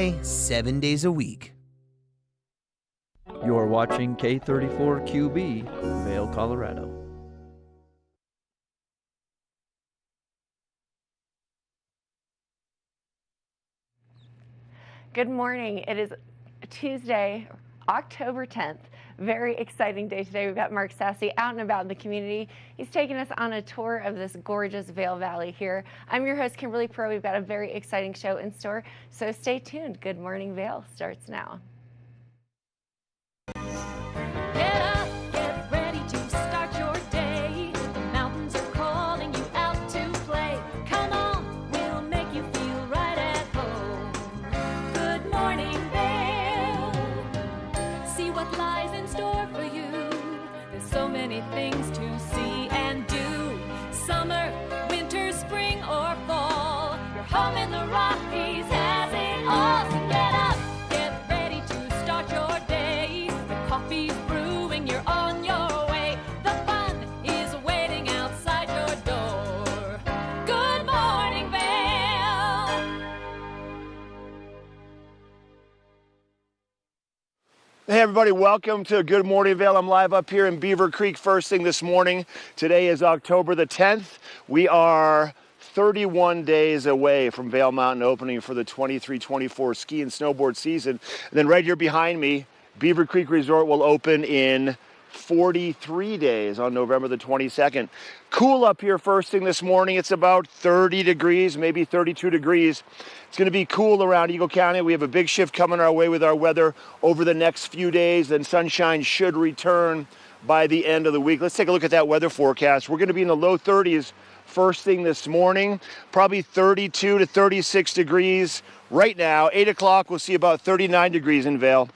day, 7 days a week. You're watching K34QB, Vail, Colorado. Good morning. It is Tuesday, October 10th. Very exciting day today. We've got Mark Sassy out and about in the community. He's taking us on a tour of this gorgeous Vail Valley here. I'm your host, Kimberly Pro. We've got a very exciting show in store, so stay tuned. Good Morning Vail starts now. Get up, get ready to start your day. The mountains are calling you out to play. Come on, we'll make you feel right at home. Good morning, Vail. See what lies in store for you. There's so many things to see and do. Summer, winter, spring, or fall. Your home in the Rockies has it all. So get up, get ready to start your day. The coffee's brewing, you're on your way. The fun is waiting outside your door. Good morning, Vail. Hey everybody, welcome to Good Morning Vail. I'm live up here in Beaver Creek first thing this morning. Today is October the 10th. We are 31 days away from Vail Mountain opening for the 23-24 ski and snowboard season. And then right here behind me, Beaver Creek Resort will open in 43 days on November the 22nd. Cool up here first thing this morning. It's about 30 degrees, maybe 32 degrees. It's going to be cool around Eagle County. We have a big shift coming our way with our weather over the next few days. Then sunshine should return by the end of the week. Let's take a look at that weather forecast. We're going to be in the low 30s first thing this morning, probably 32 to 36 degrees right now. 8 o'clock, we'll see about 39 degrees in Vail.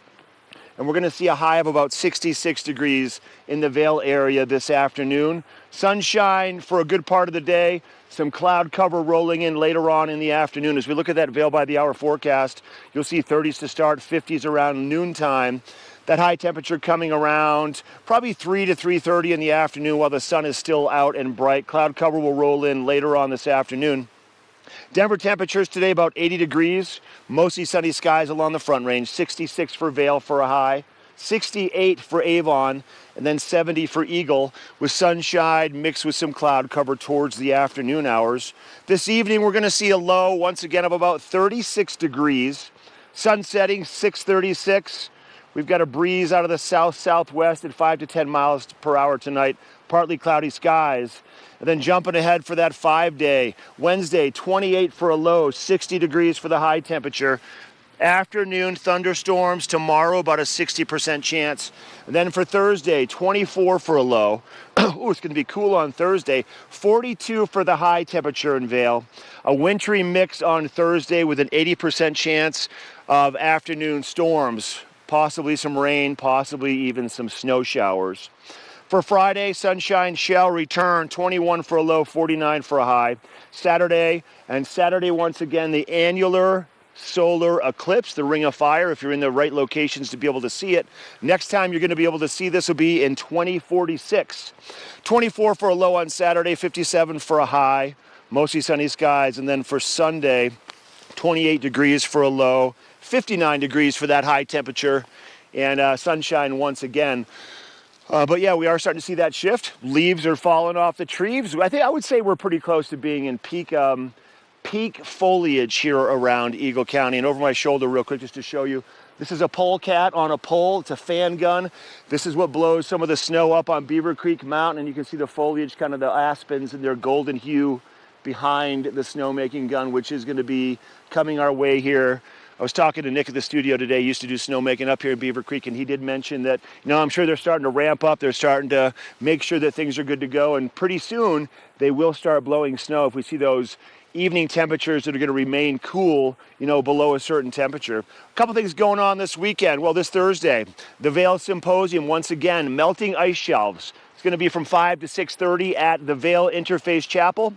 And we're going to see a high of about 66 degrees in the Vail area this afternoon. Sunshine for a good part of the day. Some cloud cover rolling in later on in the afternoon. As we look at that Vail by the hour forecast, you'll see 30s to start, 50s around noontime. That high temperature coming around probably 3 to 3:30 in the afternoon while the sun is still out and bright. Cloud cover will roll in later on this afternoon. Denver temperatures today about 80 degrees, mostly sunny skies along the Front Range, 66 for Vail for a high, 68 for Avon, and then 70 for Eagle with sunshine mixed with some cloud cover towards the afternoon hours. This evening we're going to see a low once again of about 36 degrees, sun setting 6:36. We've got a breeze out of the south-southwest at 5 to 10 miles per hour tonight, partly cloudy skies. And then jumping ahead for that 5-day, Wednesday, 28 for a low, 60 degrees for the high temperature. Afternoon thunderstorms tomorrow, about a 60% chance. And then for Thursday, 24 for a low. Ooh, it's going to be cool on Thursday. 42 for the high temperature in Vail. A wintry mix on Thursday with an 80% chance of afternoon storms. Possibly some rain, possibly even some snow showers. For Friday, sunshine shall return, 21 for a low, 49 for a high. Saturday, once again, the annular solar eclipse, the Ring of Fire, if you're in the right locations to be able to see it. Next time you're going to be able to see this will be in 2046. 24 for a low on Saturday, 57 for a high, mostly sunny skies. And then for Sunday, 28 degrees for a low, 59 degrees for that high temperature, and sunshine once again. But yeah, we are starting to see that shift. Leaves are falling off the trees. I would say we're pretty close to being in peak foliage here around Eagle County. And over my shoulder real quick just to show you, this is a polecat on a pole. It's a fan gun. This is what blows some of the snow up on Beaver Creek Mountain, and you can see the foliage, kind of the aspens in their golden hue behind the snowmaking gun, which is going to be coming our way here. I was talking to Nick at the studio today. He used to do snowmaking up here in Beaver Creek, and he did mention that, I'm sure they're starting to ramp up. They're starting to make sure that things are good to go, and pretty soon they will start blowing snow if we see those evening temperatures that are going to remain cool, below a certain temperature. A couple things going on this weekend. Well, this Thursday, the Vail Symposium, once again, melting ice shelves. It's going to be from 5 to 6:30 at the Vail Interface Chapel.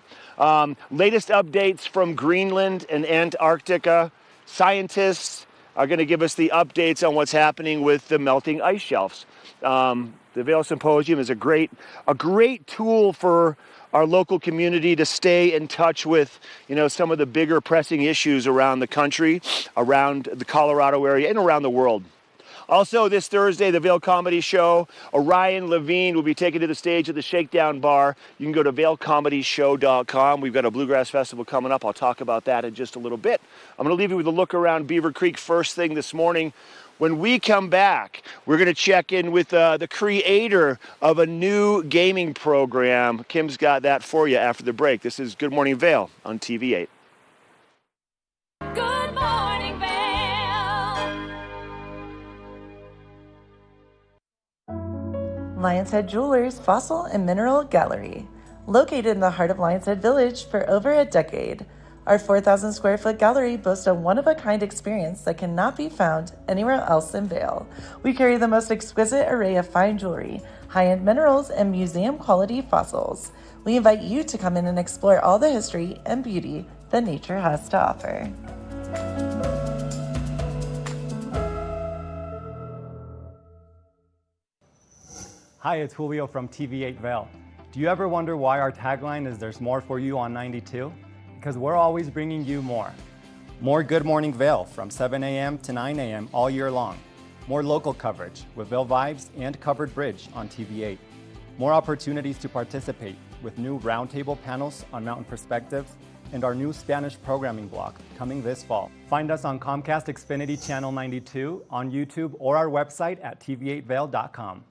Latest updates from Greenland and Antarctica. Scientists are going to give us the updates on what's happening with the melting ice shelves. The Vail Symposium is a great tool for our local community to stay in touch with, some of the bigger pressing issues around the country, around the Colorado area, and around the world. Also, this Thursday, the Vail Comedy Show, Orion Levine will be taken to the stage at the Shakedown Bar. You can go to vailcomedyshow.com. We've got a Bluegrass Festival coming up. I'll talk about that in just a little bit. I'm going to leave you with a look around Beaver Creek first thing this morning. When we come back, we're going to check in with the creator of a new gaming program. Kim's got that for you after the break. This is Good Morning Vail on TV8. Good morning, Vail. Lions Head Jewelers Fossil and Mineral Gallery. Located in the heart of Lions Head Village for over a decade, our 4,000 square foot gallery boasts a one-of-a-kind experience that cannot be found anywhere else in Vail. We carry the most exquisite array of fine jewelry, high-end minerals, and museum-quality fossils. We invite you to come in and explore all the history and beauty that nature has to offer. Hi, it's Julio from TV8 Vail. Do you ever wonder why our tagline is "There's more for you on 92"? Because we're always bringing you more. More Good Morning Vail from 7 a.m. to 9 a.m. all year long. More local coverage with Vail Vibes and Covered Bridge on TV8. More opportunities to participate with new roundtable panels on Mountain Perspectives and our new Spanish programming block coming this fall. Find us on Comcast Xfinity Channel 92, on YouTube, or our website at tv8vail.com.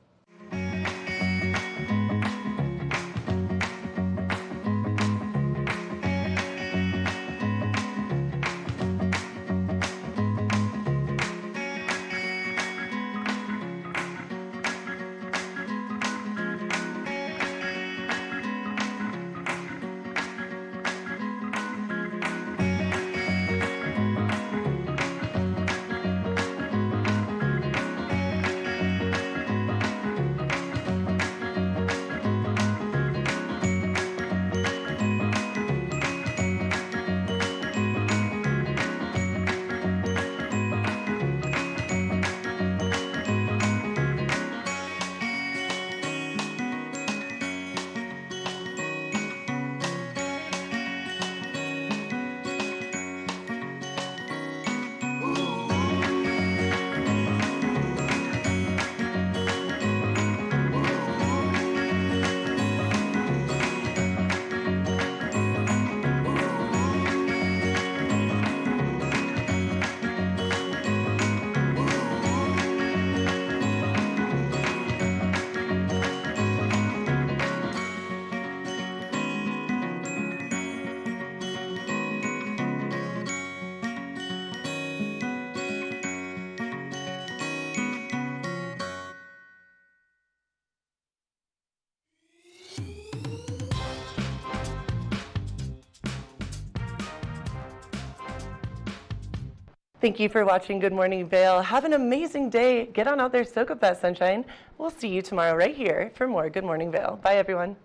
Thank you for watching Good Morning Vail. Have an amazing day. Get on out there, soak up that sunshine. We'll see you tomorrow right here for more Good Morning Vail. Bye, everyone.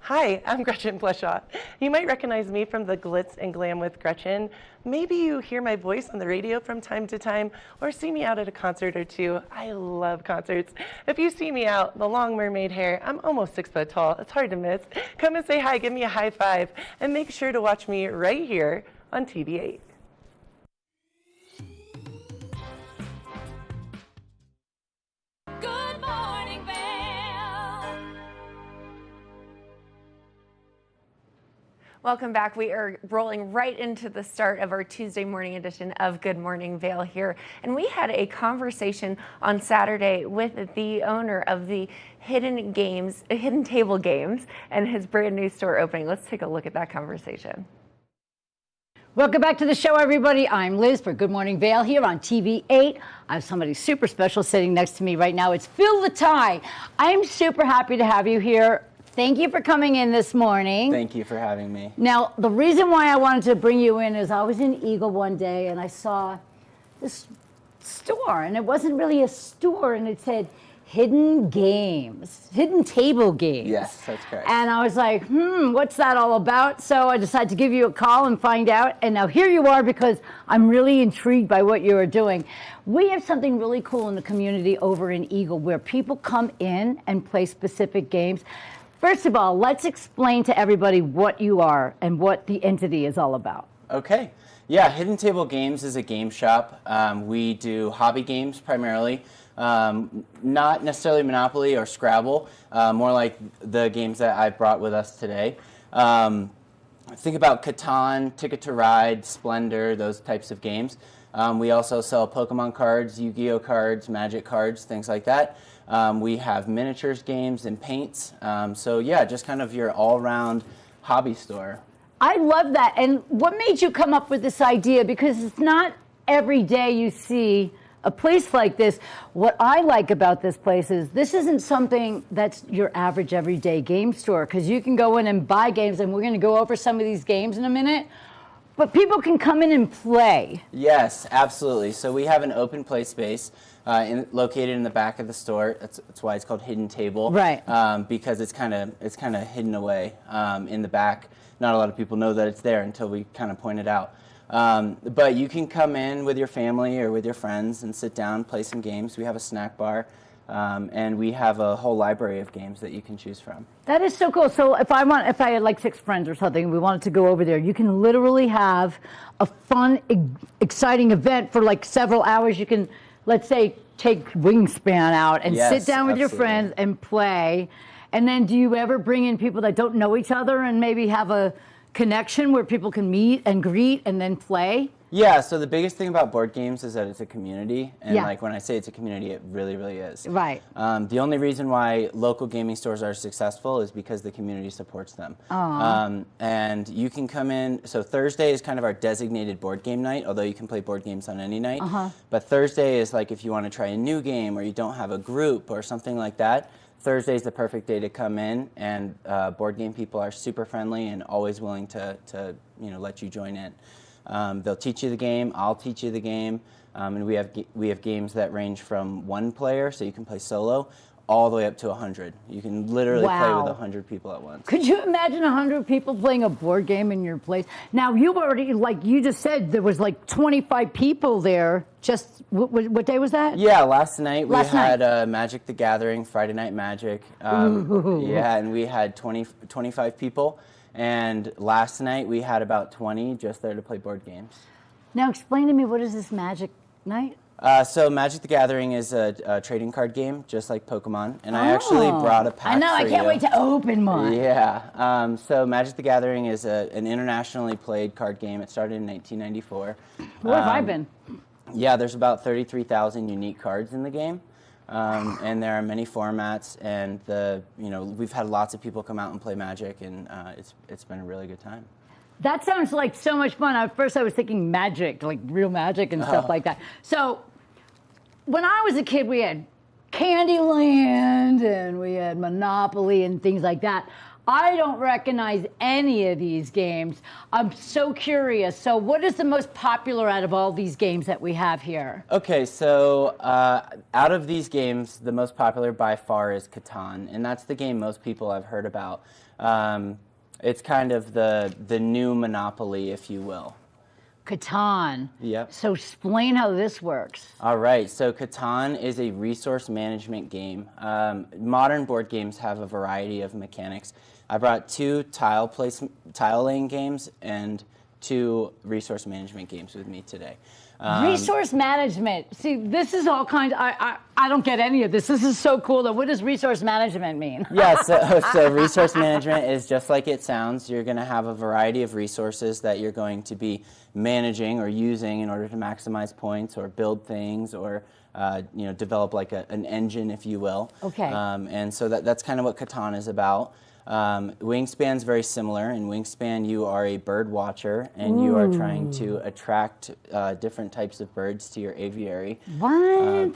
Hi, I'm Gretchen Bleshaw. You might recognize me from the Glitz and Glam with Gretchen. Maybe you hear my voice on the radio from time to time or see me out at a concert or two. I love concerts. If you see me out, the long mermaid hair, I'm almost 6 foot tall. It's hard to miss. Come and say hi, give me a high five, and make sure to watch me right here on TV8. Good morning, Vail. Welcome back. We are rolling right into the start of our Tuesday morning edition of Good Morning Vail here. And we had a conversation on Saturday with the owner of the Hidden Table Games and his brand new store opening. Let's take a look at that conversation. Welcome back to the show, everybody. I'm Liz for Good Morning Vail here on TV8. I have somebody super special sitting next to me right now. It's Phil Latai. I'm super happy to have you here. Thank you for coming in this morning. Thank you for having me. Now, the reason why I wanted to bring you in is I was in Eagle one day and I saw this store, and it wasn't really a store, and it said hidden games, hidden table games. Yes, that's correct. And I was like, what's that all about? So I decided to give you a call and find out. And now here you are because I'm really intrigued by what you are doing. We have something really cool in the community over in Eagle where people come in and play specific games. First of all, let's explain to everybody what you are and what the entity is all about. Okay. Yeah, Hidden Table Games is a game shop. We do hobby games primarily. Not necessarily Monopoly or Scrabble, more like the games that I brought with us today. Think about Catan, Ticket to Ride, Splendor, those types of games. We also sell Pokemon cards, Yu-Gi-Oh cards, Magic cards, things like that. We have miniatures games and paints. So yeah, just kind of your all-round hobby store. I love that. And what made you come up with this idea? Because it's not every day you see a place like this. What I like about this place is this isn't something that's your average everyday game store, because you can go in and buy games, and we're going to go over some of these games in a minute, but people can come in and play. Yes, absolutely. So we have an open play space located in the back of the store. That's why it's called Hidden Table. Right. Because it's kind of hidden away in the back. Not a lot of people know that it's there until we kind of point it out. But you can come in with your family or with your friends and sit down, play some games. We have a snack bar, and we have a whole library of games that you can choose from. That is so cool. So if I had like 6 friends or something, and we wanted to go over there, you can literally have a fun, exciting event for like several hours. You can, let's say, take Wingspan out and sit down with your friends and play. And then do you ever bring in people that don't know each other and maybe have a connection where people can meet and greet and then play? Yeah, so the biggest thing about board games is that it's a community. And like when I say it's a community, it really, really is. Right. The only reason why local gaming stores are successful is because the community supports them. And you can come in, so Thursday is kind of our designated board game night, although you can play board games on any night. But Thursday is like if you want to try a new game or you don't have a group or something like that, Thursday is the perfect day to come in, and board game people are super friendly and always willing to let you join in. They'll teach you the game. I'll teach you the game, and we have games that range from 1 player, so you can play solo, all the way up to 100. You can literally play with 100 people at once. Could you imagine 100 people playing a board game in your place? Now, you already, like you just said, there was like 25 people there. Just, what day was that? Yeah, last night we had Magic the Gathering, Friday Night Magic. Yeah, and we had 25 people. And last night we had about 20 just there to play board games. Now, explain to me, what is this Magic Night? So Magic the Gathering is a trading card game, just like Pokemon, and I actually brought a pack. I know, I can't wait to open mine. Yeah. So Magic the Gathering is an internationally played card game. It started in 1994. Where have I been? Yeah, there's about 33,000 unique cards in the game, and there are many formats. And we've had lots of people come out and play Magic, and it's been a really good time. That sounds like so much fun. At first I was thinking magic, like real magic and stuff like that. So when I was a kid, we had Candyland and we had Monopoly and things like that. I don't recognize any of these games. I'm so curious. So what is the most popular out of all these games that we have here? Okay, so out of these games, the most popular by far is Catan, and that's the game most people have heard about. It's kind of the new Monopoly, if you will. Catan. Yep. So explain how this works. All right. So Catan is a resource management game. Modern board games have a variety of mechanics. I brought 2 tile laying games and 2 resource management games with me today. Resource management. See, this is all kind of, I don't get any of this. This is so cool. Though. What does resource management mean? Yeah, so resource management is just like it sounds. You're going to have a variety of resources that you're going to be managing or using in order to maximize points or build things or develop like an engine, if you will. Okay. And so that's kind of what Catan is about. Wingspan's very similar. In Wingspan, you are a bird watcher, and you are trying to attract different types of birds to your aviary. What?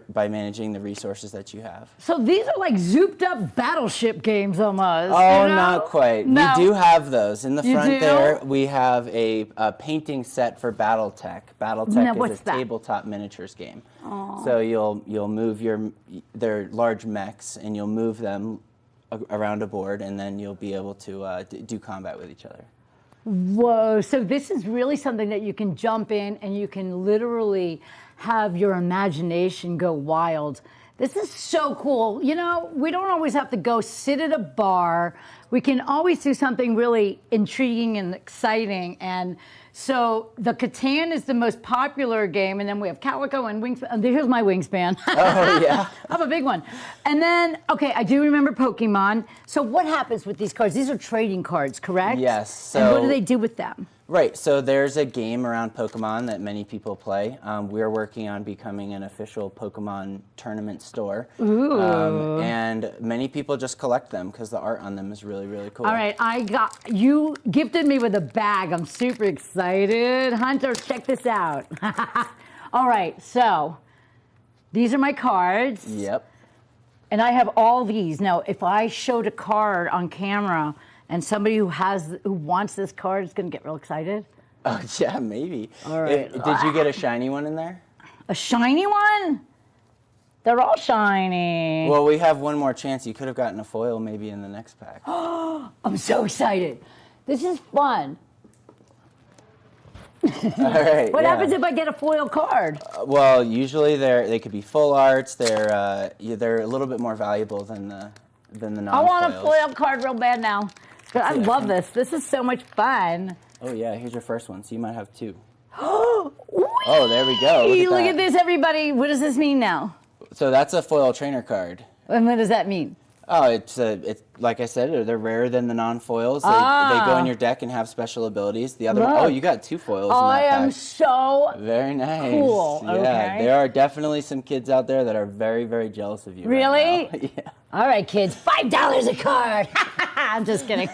By managing the resources that you have. So these are like zooped up battleship games almost. Oh, not quite. No. We do have those. In the front do? there, we have a painting set for BattleTech. BattleTech Now, is a tabletop miniatures game. So you'll move their large mechs, and you'll move them around a board, and then you'll be able to do combat with each other. Whoa, so this is really something that you can jump in and you can literally have your imagination go wild. This is so cool. You know, we don't always have to go sit at a bar. We can always do something really intriguing and exciting. And so the Catan is the most popular game, and then we have Calico and Wingspan. Here's my Wingspan. Oh, yeah. I have a big one. And then, okay, I do remember Pokemon. So what happens with these cards? These are trading cards, correct? Yes. So, and what do they do with them? Right, so there's a game around Pokemon that many people play. We're working on becoming an official Pokemon tournament store. Ooh. And many people just collect them because the art on them is really, really cool. All right, you gifted me with a bag. I'm super excited. Hunter, check this out. All right, so these are my cards. Yep. And I have all these. Now, if I showed a card on camera, and somebody who wants this card is going to get real excited? Oh, yeah, maybe. All right. Did you get a shiny one in there? A shiny one? They're all shiny. Well, we have one more chance. You could have gotten a foil maybe in the next pack. I'm so excited. This is fun. All right. What yeah. happens if I get a foil card? Well, usually they could be full arts. They're a little bit more valuable than the non-foils. I want a foil card real bad now. I love this. This is so much fun. Oh, yeah. Here's your first one. So you might have two. Oh, there we go. Look at this, everybody. What does this mean now? So that's a foil trainer card. And what does that mean? Oh, it's like I said, they're rarer than the non-foils. They go in your deck and have special abilities. The other one, oh, you got two foils in that I am pack. so very nice. cool. Yeah, okay. there are definitely some kids out there that are very, very jealous of you. Really? Right now. Yeah. All right, kids, $5 a card. I'm just kidding.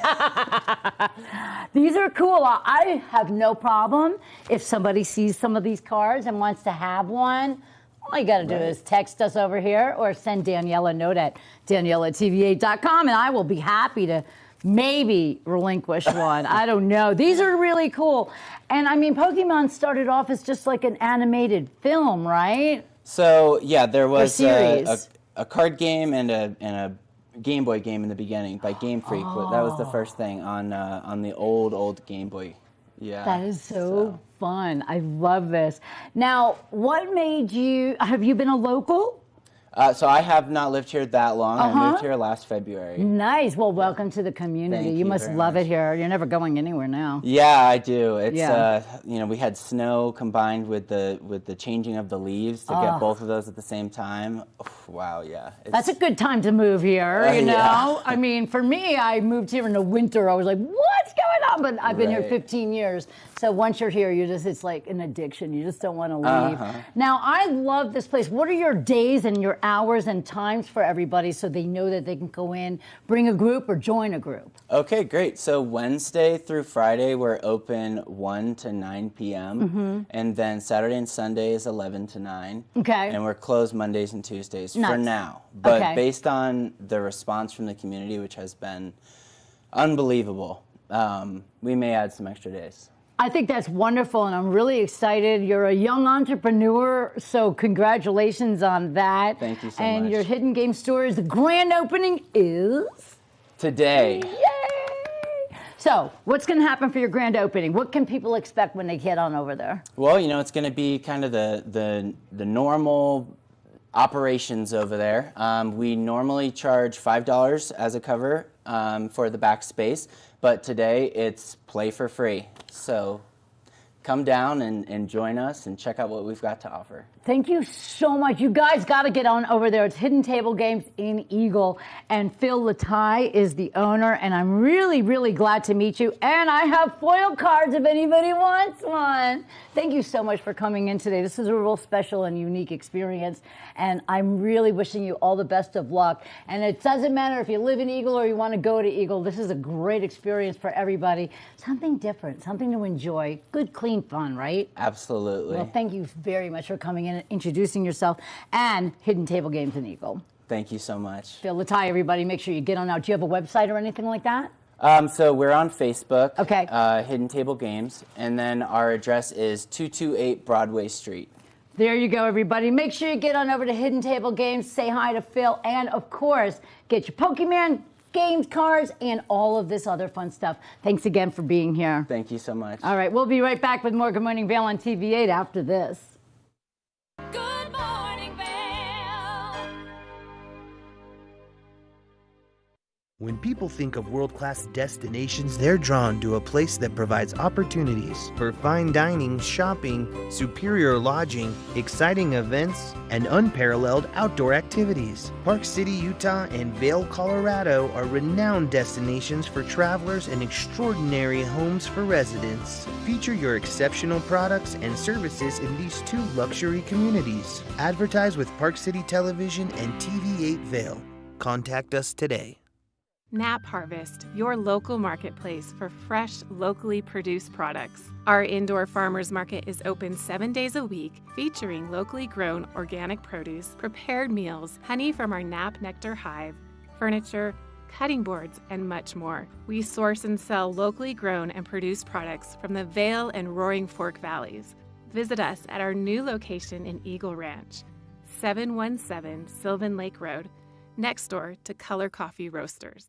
These are cool. I have no problem if somebody sees some of these cards and wants to have one. All you got to do is text us over here or send Danielle a note at danielle@tv8.com, and I will be happy to maybe relinquish one. I don't know. These are really cool. And, I mean, Pokemon started off as just like an animated film, right? So, yeah, there was series. A card game and a Game Boy game in the beginning by Game Freak. That was the first thing on the old Game Boy. Yeah. That is so fun. I love this. Now, what made you, have you been a local? So I have not lived here that long. I moved here last February. Nice. Well, welcome to the community. Thank You you must very love much. it here. You're never going anywhere now. Yeah, I do. It's Yeah. we had snow combined with the changing of the leaves to get both of those at the same time. Oh, wow, yeah. That's a good time to move here, you know? Yeah. I mean, for me, I moved here in the winter. I was like, what's going on? But I've been here Right. 15 years. So once you're here, it's like an addiction. You just don't want to leave. Now, I love this place. What are your days and your hours and times for everybody so they know that they can go in, bring a group, or join a group? Okay, great. So Wednesday through Friday, we're open 1 to 9 p.m. And then Saturday and Sunday is 11 to 9. Okay. And we're closed Mondays and Tuesdays for Nice. now. But Okay. based on the response from the community, which has been unbelievable, we may add some extra days. I think that's wonderful, and I'm really excited. You're a young entrepreneur, so congratulations on that. Thank you so and much. your hidden game store is the grand opening is Today. yay! So, what's going to happen for your grand opening? What can people expect when they get on over there? Well, it's going to be kind of the normal operations over there. We normally charge $5 as a cover for the back space, but today it's play for free. So come down and join us and check out what we've got to offer. Thank you so much. You guys got to get on over there. It's Hidden Table Games in Eagle, and Phil Latai is the owner, and I'm really, really glad to meet you. And I have foil cards if anybody wants one. Thank you so much for coming in today. This is a real special and unique experience, and I'm really wishing you all the best of luck. And it doesn't matter if you live in Eagle or you want to go to Eagle. This is a great experience for everybody. Something different, something to enjoy. Good, clean fun, right? Absolutely. Well, thank you very much for coming in and introducing yourself, and Hidden Table Games in Eagle. Thank you so much. Phil Latai, everybody, make sure you get on out. Do you have a website or anything like that? So we're on Facebook, Okay. Hidden Table Games, and then our address is 228 Broadway Street. There you go, everybody. Make sure you get on over to Hidden Table Games, say hi to Phil, and of course, get your Pokemon games, cards, and all of this other fun stuff. Thanks again for being here. Thank you so much. All right, we'll be right back with more Good Morning Vail on TV8 after this. Good morning, Vail. When people think of world-class destinations, they're drawn to a place that provides opportunities for fine dining, shopping, superior lodging, exciting events, and unparalleled outdoor activities. Park City, Utah, and Vail, Colorado are renowned destinations for travelers and extraordinary homes for residents. Feature your exceptional products and services in these two luxury communities. Advertise with Park City Television and TV8 Vail. Contact us today. Nap Harvest, your local marketplace for fresh, locally produced products. Our indoor farmers market is open 7 days a week, featuring locally grown organic produce, prepared meals, honey from our Nap Nectar hive, furniture, cutting boards, and much more. We source and sell locally grown and produced products from the Vail and Roaring Fork Valleys. Visit us at our new location in Eagle Ranch, 717 Sylvan Lake Road, next door to Color Coffee Roasters.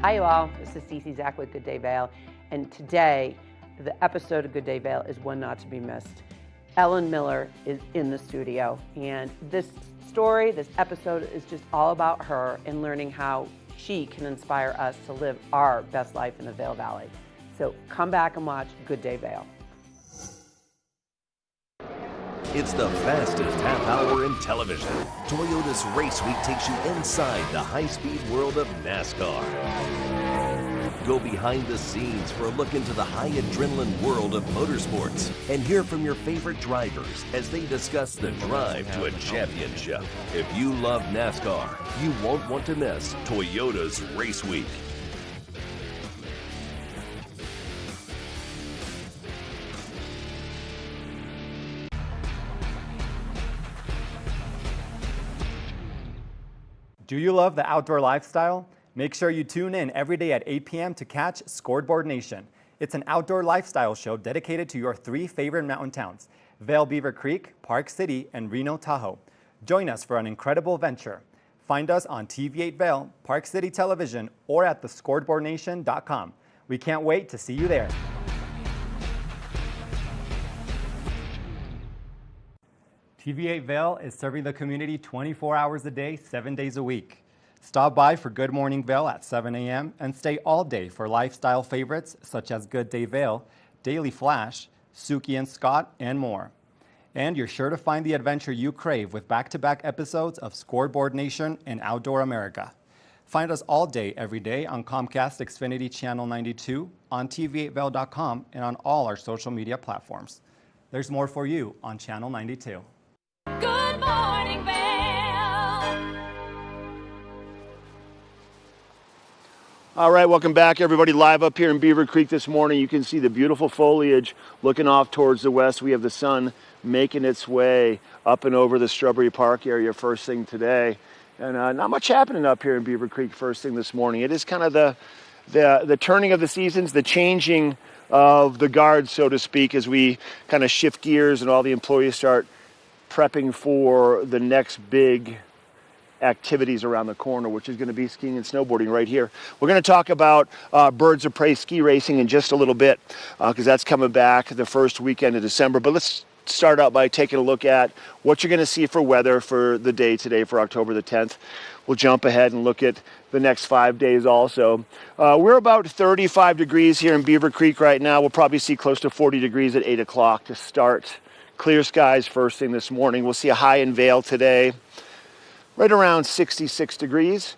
Hi, you all. This is Cece Zach with Good Day Vail, and today the episode of Good Day Vail is one not to be missed. Ellen Miller is in the studio, and this story, this episode is just all about her and learning how she can inspire us to live our best life in the Vail Valley. So come back and watch Good Day Vail. It's the fastest half hour in television. Toyota's Race Week takes you inside the high-speed world of NASCAR. Go behind the scenes for a look into the high adrenaline world of motorsports and hear from your favorite drivers as they discuss the drive to a championship. If you love NASCAR, you won't want to miss Toyota's Race Week. Do you love the outdoor lifestyle? Make sure you tune in every day at 8 p.m. to catch Scoreboard Nation. It's an outdoor lifestyle show dedicated to your three favorite mountain towns, Vail, Beaver Creek, Park City, and Reno, Tahoe. Join us for an incredible venture. Find us on TV8 Vail, Park City Television, or at thescoreboardnation.com. We can't wait to see you there. TV8 Vail is serving the community 24 hours a day, 7 days a week. Stop by for Good Morning Vail at 7 a.m. and stay all day for lifestyle favorites such as Good Day Vail, Daily Flash, Suki and Scott, and more. And you're sure to find the adventure you crave with back-to-back episodes of Scoreboard Nation and Outdoor America. Find us all day, every day on Comcast Xfinity Channel 92, on TV8Vail.com, and on all our social media platforms. There's more for you on Channel 92. Good morning, Vail. All right, welcome back, everybody. Live up here in Beaver Creek this morning. You can see the beautiful foliage looking off towards the west. We have the sun making its way up and over the Strawberry Park area first thing today. And not much happening up here in Beaver Creek first thing this morning. It is kind of the turning of the seasons, the changing of the guard, so to speak, as we kind of shift gears and all the employees start prepping for the next big activities around the corner, which is going to be skiing and snowboarding right here. We're going to talk about Birds of Prey ski racing in just a little bit because that's coming back the first weekend of December. But let's start out by taking a look at what you're going to see for weather for the day today for October the 10th. We'll jump ahead and look at the next 5 days also. We're about 35 degrees here in Beaver Creek right now. We'll probably see close to 40 degrees at 8 o'clock to start. Clear skies first thing this morning. We'll see a high in Vail today, right around 66 degrees.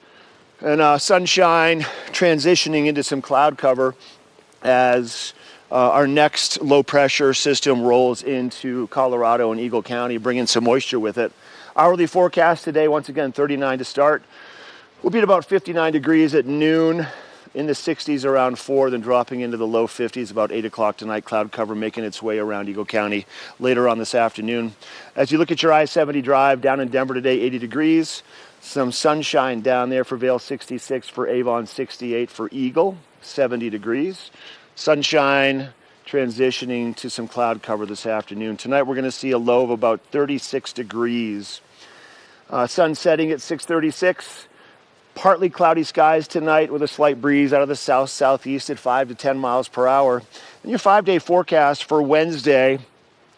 And sunshine transitioning into some cloud cover as our next low pressure system rolls into Colorado and Eagle County, bringing some moisture with it. Hourly forecast today, once again, 39 to start. We'll be at about 59 degrees at noon, in the 60s around 4, then dropping into the low 50s about 8 o'clock tonight. Cloud cover making its way around Eagle County later on this afternoon. As you look at your I-70 drive down in Denver today, 80 degrees. Some sunshine down there for Vail, 66, for Avon, 68, for Eagle, 70 degrees. Sunshine transitioning to some cloud cover this afternoon. Tonight we're going to see a low of about 36 degrees. Sun setting at 6:36. Partly cloudy skies tonight with a slight breeze out of the south-southeast at 5 to 10 miles per hour. In your 5-day forecast for Wednesday,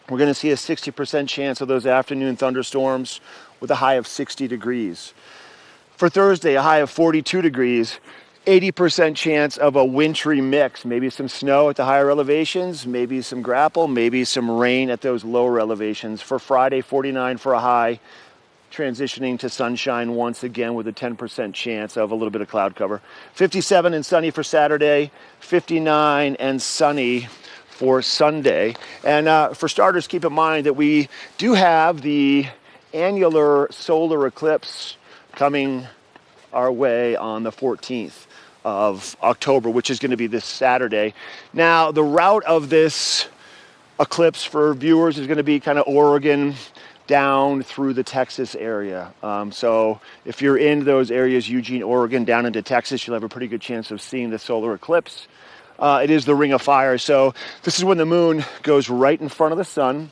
we're going to see a 60% chance of those afternoon thunderstorms with a high of 60 degrees. For Thursday, a high of 42 degrees, 80% chance of a wintry mix, maybe some snow at the higher elevations, maybe some grapple, maybe some rain at those lower elevations. For Friday, 49 for a high, transitioning to sunshine once again with a 10% chance of a little bit of cloud cover. 57 and sunny for Saturday, 59 and sunny for Sunday. And for starters, keep in mind that we do have the annular solar eclipse coming our way on the 14th of October, which is going to be this Saturday. Now, the route of this eclipse for viewers is going to be kind of Oregon down through the Texas area. So if you're in those areas, Eugene, Oregon, down into Texas, you'll have a pretty good chance of seeing the solar eclipse. It is the Ring of Fire. So this is when the moon goes right in front of the sun,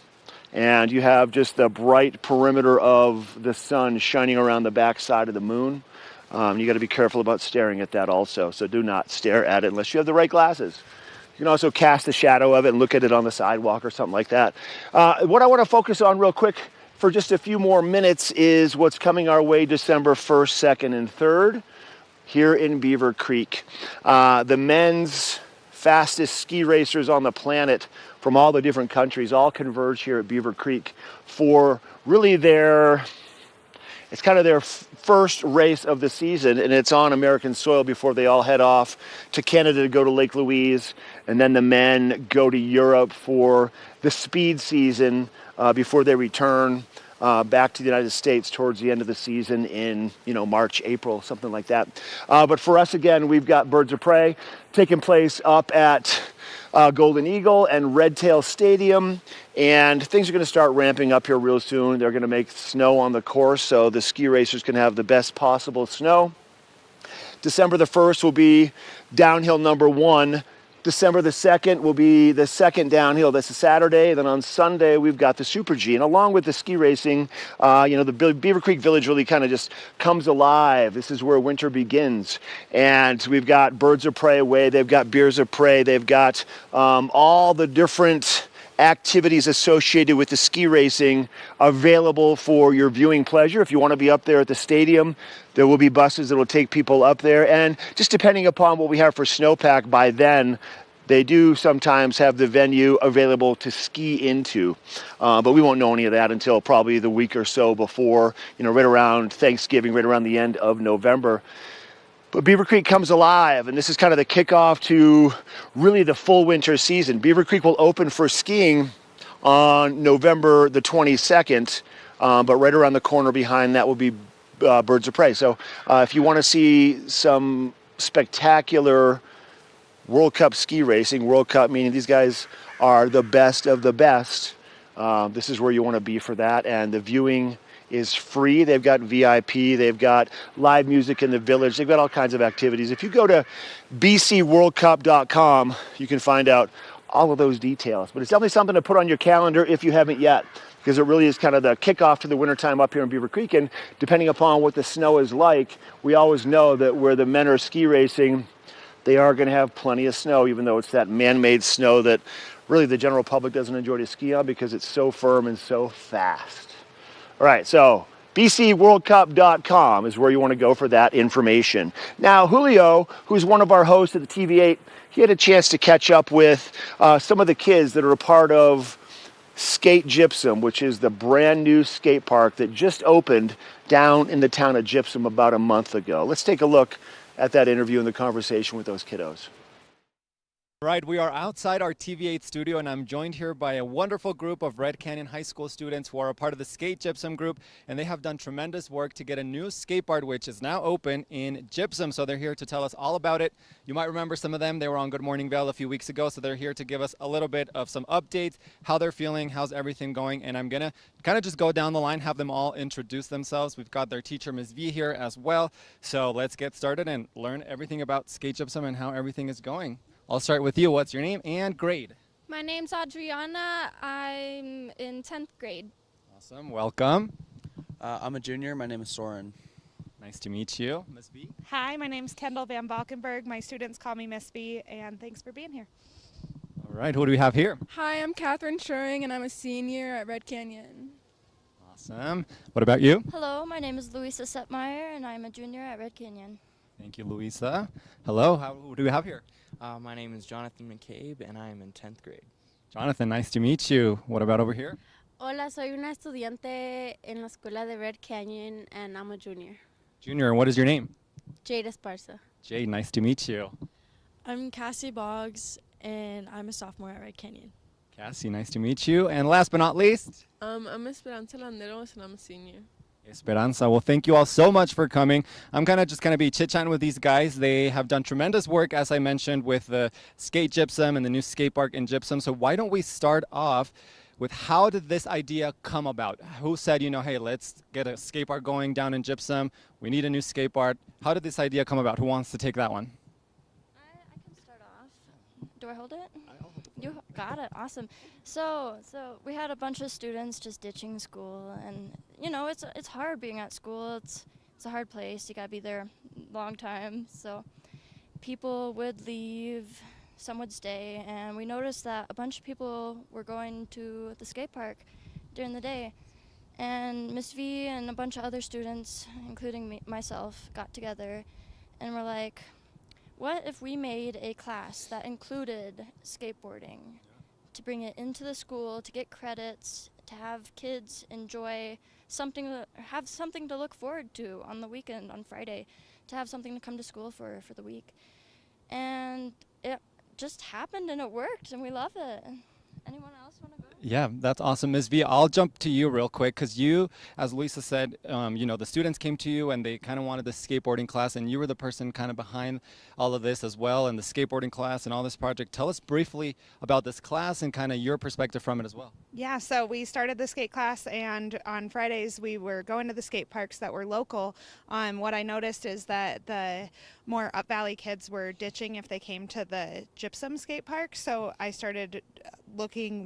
and you have just the bright perimeter of the sun shining around the backside of the moon. You got to be careful about staring at that also. So do not stare at it unless you have the right glasses. You can also cast the shadow of it and look at it on the sidewalk or something like that. What I want to focus on real quick for just a few more minutes is what's coming our way December 1st, 2nd, and 3rd here in Beaver Creek. The men's fastest ski racers on the planet from all the different countries all converge here at Beaver Creek for really it's kind of their first race of the season, and it's on American soil before they all head off to Canada to go to Lake Louise, and then the men go to Europe for the speed season before they return back to the United States towards the end of the season in March, April, something like that. But for us, again, we've got Birds of Prey taking place up at Golden Eagle and Red Tail Stadium, and things are going to start ramping up here real soon. They're going to make snow on the course so the ski racers can have the best possible snow. December the 1st will be downhill number 1. December the 2nd will be the second downhill. That's a Saturday. Then on Sunday, we've got the Super G. And along with the ski racing, the Beaver Creek Village really kind of just comes alive. This is where winter begins. And we've got Birds of Prey away. They've got Beers of Prey. They've got all the different activities associated with the ski racing available for your viewing pleasure. If you want to be up there at the stadium, there will be buses that will take people up there. And just depending upon what we have for snowpack by then, they do sometimes have the venue available to ski into. But we won't know any of that until probably the week or so before, right around Thanksgiving, right around the end of November. But Beaver Creek comes alive, and this is kind of the kickoff to really the full winter season. Beaver Creek will open for skiing on November the 22nd, but right around the corner behind that will be Birds of Prey. So if you want to see some spectacular World Cup ski racing, World Cup meaning these guys are the best of the best, this is where you want to be for that. And the viewing is free. They've got VIP. They've got live music in the village. They've got all kinds of activities. If you go to bcworldcup.com, you can find out all of those details. But it's definitely something to put on your calendar if you haven't yet, because it really is kind of the kickoff to the wintertime up here in Beaver Creek. And depending upon what the snow is like, we always know that where the men are ski racing, they are going to have plenty of snow, even though it's that man-made snow that really the general public doesn't enjoy to ski on because it's so firm and so fast. All right, so bcworldcup.com is where you want to go for that information. Now, Julio, who's one of our hosts at the TV8, he had a chance to catch up with some of the kids that are a part of Skate Gypsum, which is the brand new skate park that just opened down in the town of Gypsum about a month ago. Let's take a look at that interview and the conversation with those kiddos. Right, we are outside our TV8 studio, and I'm joined here by a wonderful group of Red Canyon High School students who are a part of the Skate Gypsum group, and they have done tremendous work to get a new skate park which is now open in Gypsum. So they're here to tell us all about it. You might remember some of them. They were on Good Morning Vail a few weeks ago, so they're here to give us a little bit of some updates, how they're feeling, how's everything going, and I'm gonna kind of just go down the line, have them all introduce themselves. We've got their teacher, Ms. V, here as well. So let's get started and learn everything about Skate Gypsum and how everything is going. I'll start with you. What's your name and grade? My name's Adriana. I'm in 10th grade. Awesome. Welcome. I'm a junior. My name is Soren. Nice to meet you. Miss B? Hi, my name's Kendall Van Valkenburg. My students call me Miss B, and thanks for being here. All right. Who do we have here? Hi, I'm Catherine Schuring, and I'm a senior at Red Canyon. Awesome. What about you? Hello, my name is Louisa Setmeyer, and I'm a junior at Red Canyon. Thank you, Louisa. Hello. Who do we have here? My name is Jonathan McCabe, and I am in 10th grade. Jonathan, nice to meet you. What about over here? Hola, soy una estudiante en la escuela de Red Canyon, and I'm a junior. Junior, what is your name? Jade Esparza. Jade, nice to meet you. I'm Cassie Boggs, and I'm a sophomore at Red Canyon. Cassie, nice to meet you. And last but not least, I'm Esperanza Landeros, and I'm a senior. Esperanza. Well, thank you all so much for coming. I'm just going to be chit-chatting with these guys. They have done tremendous work, as I mentioned, with the skate gypsum and the new skate park in gypsum. So why don't we start off with how did this idea come about? Who said, hey, let's get a skate park going down in gypsum. We need a new skate park. How did this idea come about? Who wants to take that one? I can start off. Do I hold it? You got it. Awesome. So we had a bunch of students just ditching school, and it's hard being at school. It's a hard place. You gotta be there a long time. So people would leave, some would stay, and we noticed that a bunch of people were going to the skate park during the day. And Miss V and a bunch of other students, including myself, got together and were like, what if we made a class that included skateboarding, to bring it into the school, to get credits, to have kids enjoy something, have something to look forward to on the weekend, on Friday, to have something to come to school for the week. And it just happened and it worked and we love it. Anyone else want to go? Yeah, that's awesome. Ms. V, I'll jump to you real quick because you, as Luisa said, the students came to you and they kind of wanted the skateboarding class, and you were the person kind of behind all of this as well, and the skateboarding class and all this project. Tell us briefly about this class and kind of your perspective from it as well. Yeah, so we started the skate class, and on Fridays we were going to the skate parks that were local. What I noticed is that the more Up Valley kids were ditching if they came to the gypsum skate park, so I started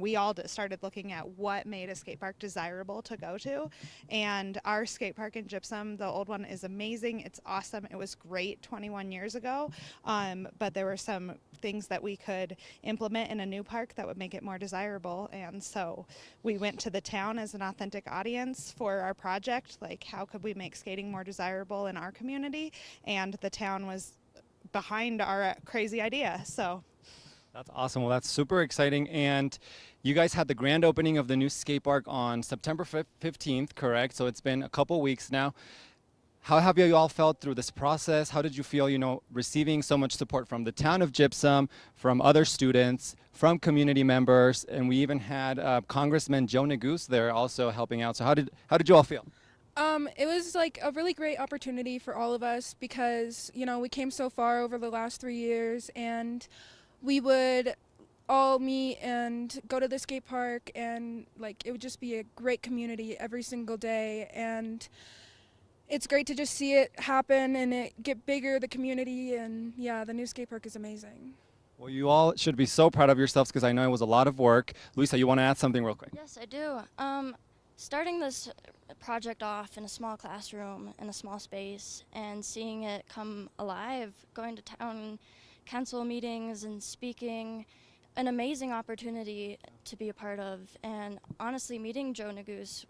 we all started looking at what made a skate park desirable to go to, and our skate park in gypsum, the old one, is amazing. It's awesome. It was great 21 years ago, but there were some things that we could implement in a new park that would make it more desirable, and so we went to the town as an authentic audience for our project, like how could we make skating more desirable in our community, and the town was behind our crazy idea. So that's awesome. Well, that's super exciting. And you guys had the grand opening of the new skate park on September 15th, correct? So it's been a couple weeks now. How have you all felt through this process? How did you feel, receiving so much support from the town of Gypsum, from other students, from community members, and we even had Congressman Joe Neguse there also helping out. So how did you all feel? It was like a really great opportunity for all of us because, we came so far over the last 3 years, and we would all meet and go to the skate park, and it would just be a great community every single day, and it's great to just see it happen and it get bigger, the community, and yeah, the new skate park is amazing. Well, you all should be so proud of yourselves because I know it was a lot of work. Luisa, you want to add something real quick? Yes, I do. Starting this project off in a small classroom, in a small space, and seeing it come alive, going to town council meetings and speaking, an amazing opportunity to be a part of. And honestly, meeting Joe Neguse,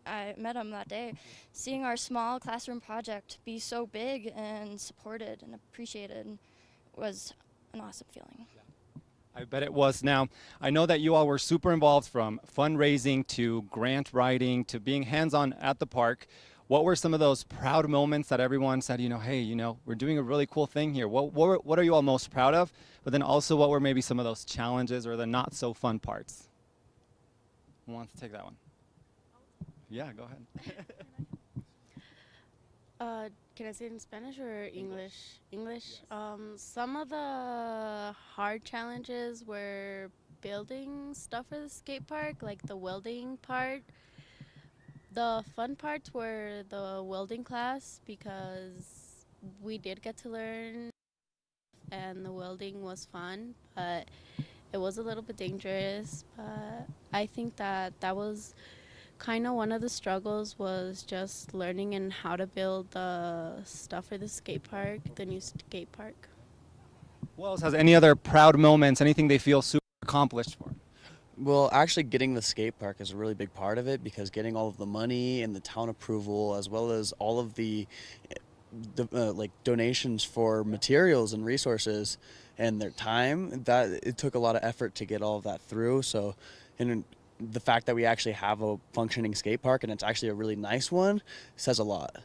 I met him that day, seeing our small classroom project be so big and supported and appreciated was an awesome feeling. I bet it was. Now, I know that you all were super involved, from fundraising to grant writing to being hands-on at the park. What were some of those proud moments that everyone said, hey, we're doing a really cool thing here? What are you all most proud of? But then also, what were maybe some of those challenges or the not so fun parts? Who wants to take that one? Yeah, go ahead. Can I say it in Spanish or English? English. Some of the hard challenges were building stuff for the skate park, like the welding part. The fun parts were the welding class because we did get to learn and the welding was fun, but it was a little bit dangerous, but I think that was kind of one of the struggles, was just learning and how to build the stuff for the skate park, the new skate park. Who else has any other proud moments, anything they feel super accomplished for? Well, actually getting the skate park is a really big part of it, because getting all of the money and the town approval, as well as all of the like donations for materials and resources and their time, that it took a lot of effort to get all of that through. So, and the fact that we actually have a functioning skate park, and it's actually a really nice one, says a lot.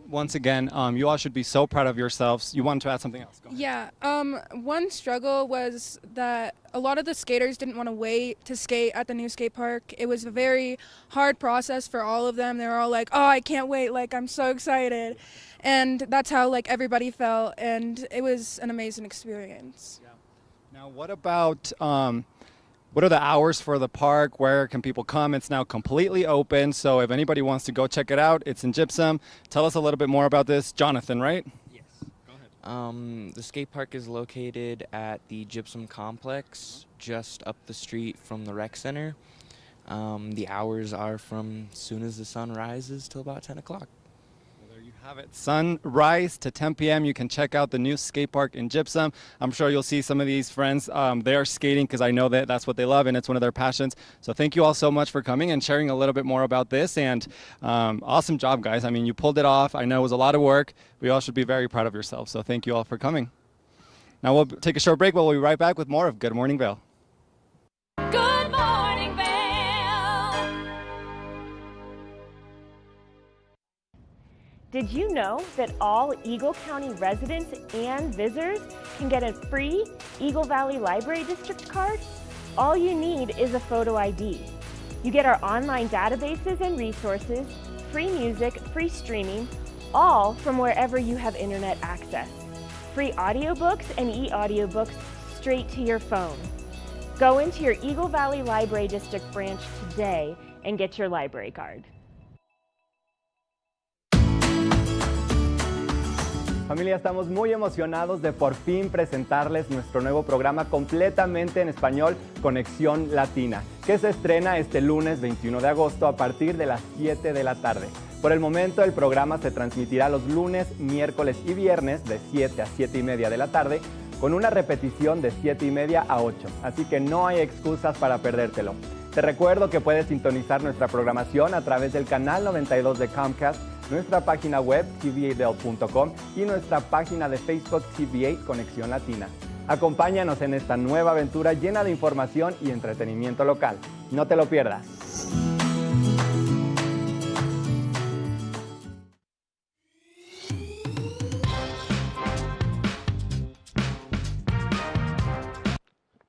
Once again, you all should be so proud of yourselves. You wanted to add something else? Go ahead. Yeah, one struggle was that a lot of the skaters didn't want to wait to skate at the new skate park. It was a very hard process for all of them. They were all like, oh, I can't wait, like, I'm so excited. And that's how, like, everybody felt, and it was an amazing experience. Now, what about, what are the hours for the park? Where can people come? It's now completely open, so if anybody wants to go check it out, it's in Gypsum. Tell us a little bit more about this. Jonathan, right? The skate park is located at the Gypsum Complex, just up the street from the rec center. The hours are from soon as the sun rises till about 10 o'clock. There you have it. Sunrise to 10 p.m. You can check out the new skate park in Gypsum. I'm sure you'll see some of these friends. They are skating because I know that that's what they love and it's one of their passions. So thank you all so much for coming and sharing a little bit more about this. And awesome job, guys. I mean, you pulled it off. I know it was a lot of work. We all should be very proud of yourselves. So thank you all for coming. Now we'll take a short break, but we'll be right back with more of Good Morning Vail. Good morning, Vail. Did you know that all Eagle County residents and visitors can get a free Eagle Valley Library District card? All you need is a photo ID. You get our online databases and resources, free music, free streaming, all from wherever you have internet access. Free audiobooks and e-audiobooks straight to your phone. Go into your Eagle Valley Library District branch today and get your library card. Familia, estamos muy emocionados de por fin presentarles nuestro nuevo programa completamente en español, Conexión Latina, que se estrena este lunes 21 de agosto a partir de las 7 de la tarde. Por el momento, el programa se transmitirá los lunes, miércoles y viernes de 7 a 7 y media de la tarde, con una repetición de 7 y media a 8, así que no hay excusas para perdértelo. Te recuerdo que puedes sintonizar nuestra programación a través del canal 92 de Comcast, nuestra página web tv8vail.com y nuestra página de Facebook TV8 Conexión Latina. Acompáñanos en esta nueva aventura llena de información y entretenimiento local. No te lo pierdas.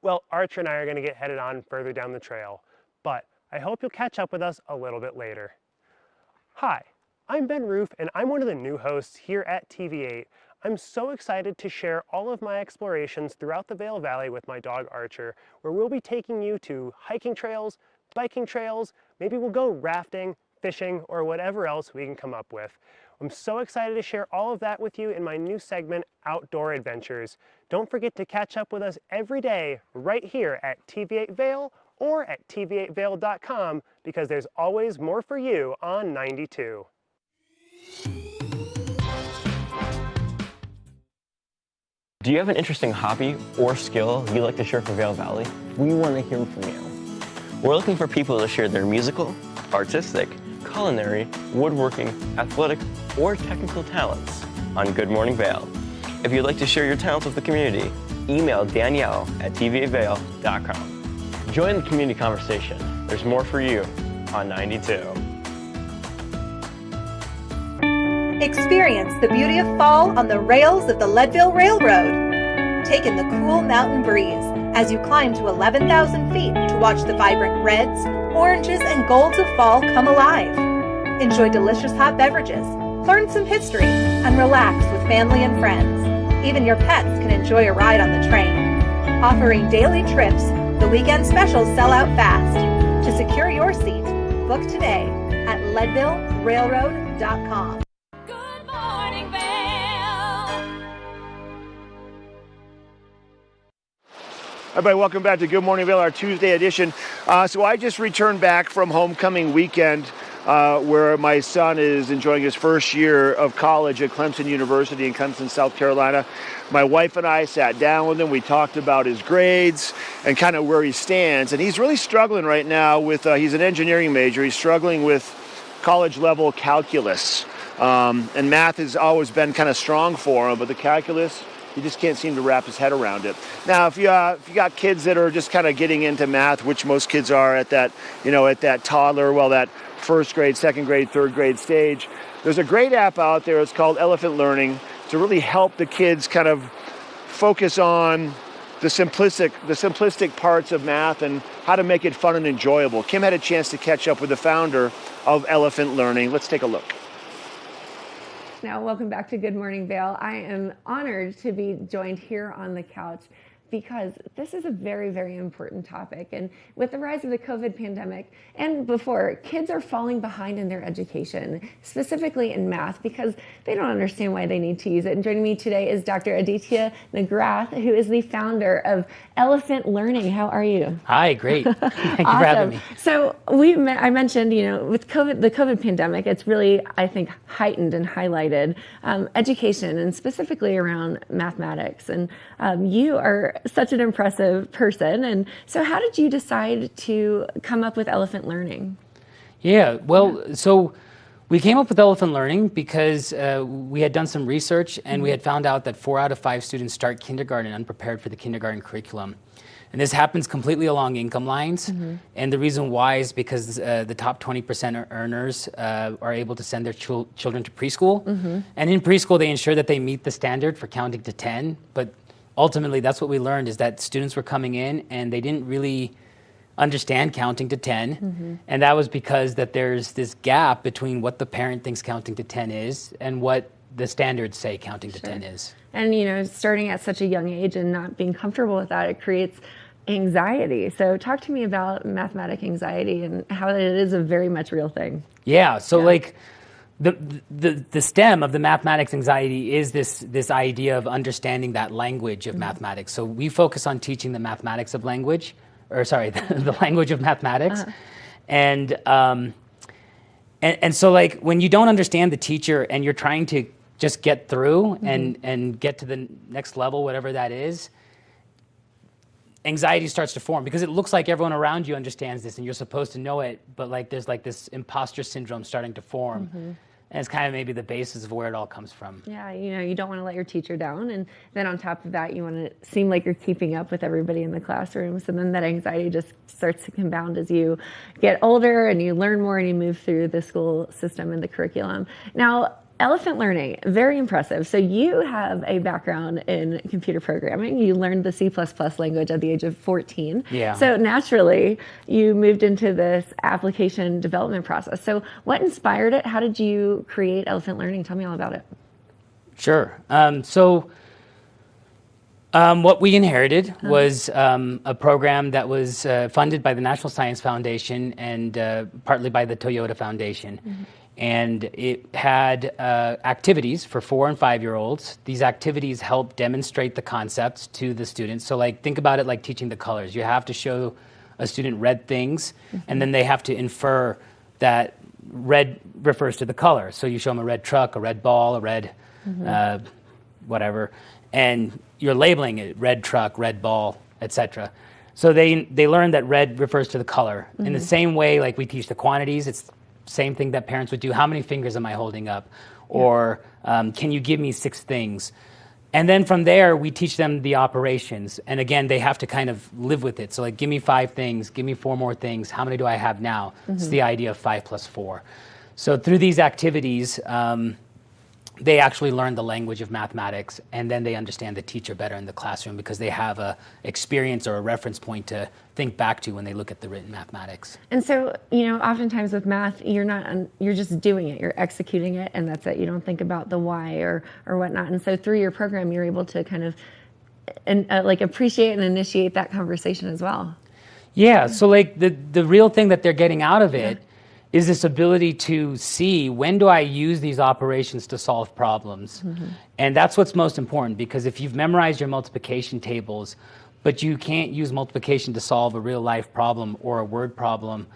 Well, Archer and I are going to get headed on further down the trail, but I hope you'll catch up with us a little bit later. Hi, I'm Ben Roof, and I'm one of the new hosts here at TV8. I'm so excited to share all of my explorations throughout the Vail Valley with my dog Archer, where we'll be taking you to hiking trails, biking trails, maybe we'll go rafting, fishing, or whatever else we can come up with. I'm so excited to share all of that with you in my new segment, Outdoor Adventures. Don't forget to catch up with us every day right here at TV8 Vail or at tv8vail.com, because there's always more for you on 92. Do you have an interesting hobby or skill you'd like to share for Vail Valley? We want to hear from you. We're looking for people to share their musical, artistic, culinary, woodworking, athletic, or technical talents on Good Morning Vail. If you'd like to share your talents with the community, email Danielle at tv8vail.com. Join the community conversation. There's more for you on 92. Experience the beauty of fall on the rails of the Leadville Railroad. Take in the cool mountain breeze as you climb to 11,000 feet to watch the vibrant reds, oranges, and golds of fall come alive. Enjoy delicious hot beverages, learn some history, and relax with family and friends. Even your pets can enjoy a ride on the train. Offering daily trips, the weekend specials sell out fast. To secure your seat, book today at leadvillerailroad.com. Good morning, Vail. Everybody, welcome back to Good Morning Vail, our Tuesday edition. So I just returned back from homecoming weekend where my son is enjoying his first year of college at Clemson University in Clemson, South Carolina. My wife and I sat down with him. We talked about his grades and kind of where he stands. And he's really struggling right now with, he's an engineering major. He's struggling with college level calculus. And math has always been kind of strong for him, but the calculus, he just can't seem to wrap his head around it. Now, if you got kids that are just kind of getting into math, which most kids are at that, at that toddler, that first grade, second grade, third grade stage, there's a great app out there. It's called Elephant Learning to really help the kids kind of focus on the simplistic parts of math and how to make it fun and enjoyable. Kim had a chance to catch up with the founder of Elephant Learning. Let's take a look. Now, welcome back to Good Morning Vail. I am honored to be joined here on the couch because this is a very, very important topic. And with the rise of the COVID pandemic and before, kids are falling behind in their education, specifically in math, because they don't understand why they need to use it. And joining me today is Dr. Aditya Nagrath, who is the founder of Elephant Learning. How are you? Hi, great. Thank you for having me. So I mentioned, with the COVID pandemic, it's really, I think, heightened and highlighted education and specifically around mathematics. And you are such an impressive person. And so how did you decide to come up with Elephant Learning? So we came up with Elephant Learning because we had done some research and we had found out that 4 out of 5 students start kindergarten unprepared for the kindergarten curriculum. And this happens completely along income lines. And the reason why is because the top 20% earners are able to send their children to preschool. And in preschool, they ensure that they meet the standard for counting to 10. But ultimately, that's what we learned, is that students were coming in and they didn't really understand counting to 10. And that was because that there's this gap between what the parent thinks counting to 10 is and what the standards say counting to 10 is. And, starting at such a young age and not being comfortable with that, it creates anxiety. So talk to me about mathematic anxiety and how it is a very much real thing. The stem of the mathematics anxiety is this idea of understanding that language of mathematics. So we focus on teaching the mathematics of language, the language of mathematics. And so when you don't understand the teacher and you're trying to just get through and get to the next level, whatever that is, anxiety starts to form because it looks like everyone around you understands this and you're supposed to know it, but there's this imposter syndrome starting to form. And it's kind of maybe the basis of where it all comes from. Yeah, you don't want to let your teacher down. And then on top of that, you want to seem like you're keeping up with everybody in the classroom. So then that anxiety just starts to compound as you get older and you learn more and you move through the school system and the curriculum. Now, Elephant Learning, very impressive. So you have a background in computer programming. You learned the C++ language at the age of 14. Yeah. So naturally, you moved into this application development process. So what inspired it? How did you create Elephant Learning? Tell me all about it. Sure. What we inherited was a program that was funded by the National Science Foundation and partly by the Toyota Foundation. And it had activities for 4 and 5-year-olds. These activities help demonstrate the concepts to the students. So think about it like teaching the colors. You have to show a student red things, and then they have to infer that red refers to the color. So you show them a red truck, a red ball, a red whatever, and you're labeling it red truck, red ball, etc. So they learn that red refers to the color. In the same way we teach the quantities, it's same thing that parents would do. How many fingers am I holding up? Or can you give me 6 things? And then from there, we teach them the operations. And again, they have to kind of live with it. So give me 5 things, give me 4 more things. How many do I have now? It's the idea of 5 plus 4. So through these activities, they actually learn the language of mathematics, and then they understand the teacher better in the classroom because they have a experience or a reference point to think back to when they look at the written mathematics. And so, oftentimes with math, you're just doing it, you're executing it, and that's it. You don't think about the why or whatnot. And so through your program, you're able to kind of appreciate and initiate that conversation as well. Yeah. So the real thing that they're getting out of it is this ability to see, when do I use these operations to solve problems? And that's what's most important, because if you've memorized your multiplication tables, but you can't use multiplication to solve a real life problem or a word problem,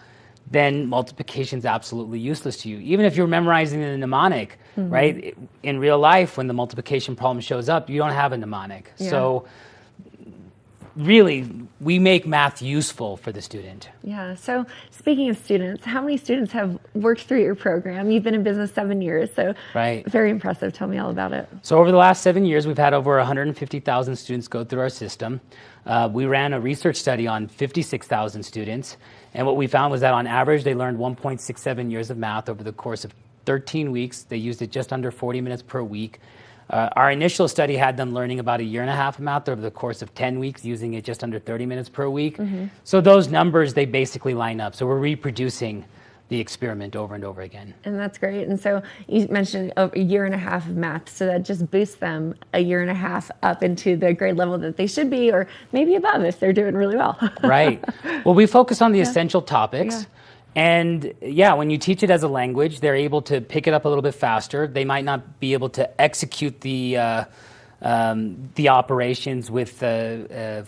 then multiplication is absolutely useless to you. Even if you're memorizing the mnemonic, right? In real life, when the multiplication problem shows up, you don't have a mnemonic. Yeah. So really, we make math useful for the student. Yeah. So speaking of students, how many students have worked through your program? You've been in business 7 years, so Right. very impressive. Tell me all about it. So over the last 7 years, we've had over 150,000 students go through our system. We ran a research study on 56,000 students, and what we found was that on average, they learned 1.67 years of math over the course of 13 weeks. They used it just under 40 minutes per week. Our initial study had them learning about a year and a half of math over the course of 10 weeks, using it just under 30 minutes per week. So those numbers, they basically line up. So we're reproducing the experiment over and over again. And that's great. And so you mentioned a year and a half of math, so that just boosts them a year and a half up into the grade level that they should be, or maybe above if they're doing really well. Right. Well, we focus on the essential topics. Yeah. And yeah, when you teach it as a language, they're able to pick it up a little bit faster. They might not be able to execute the operations with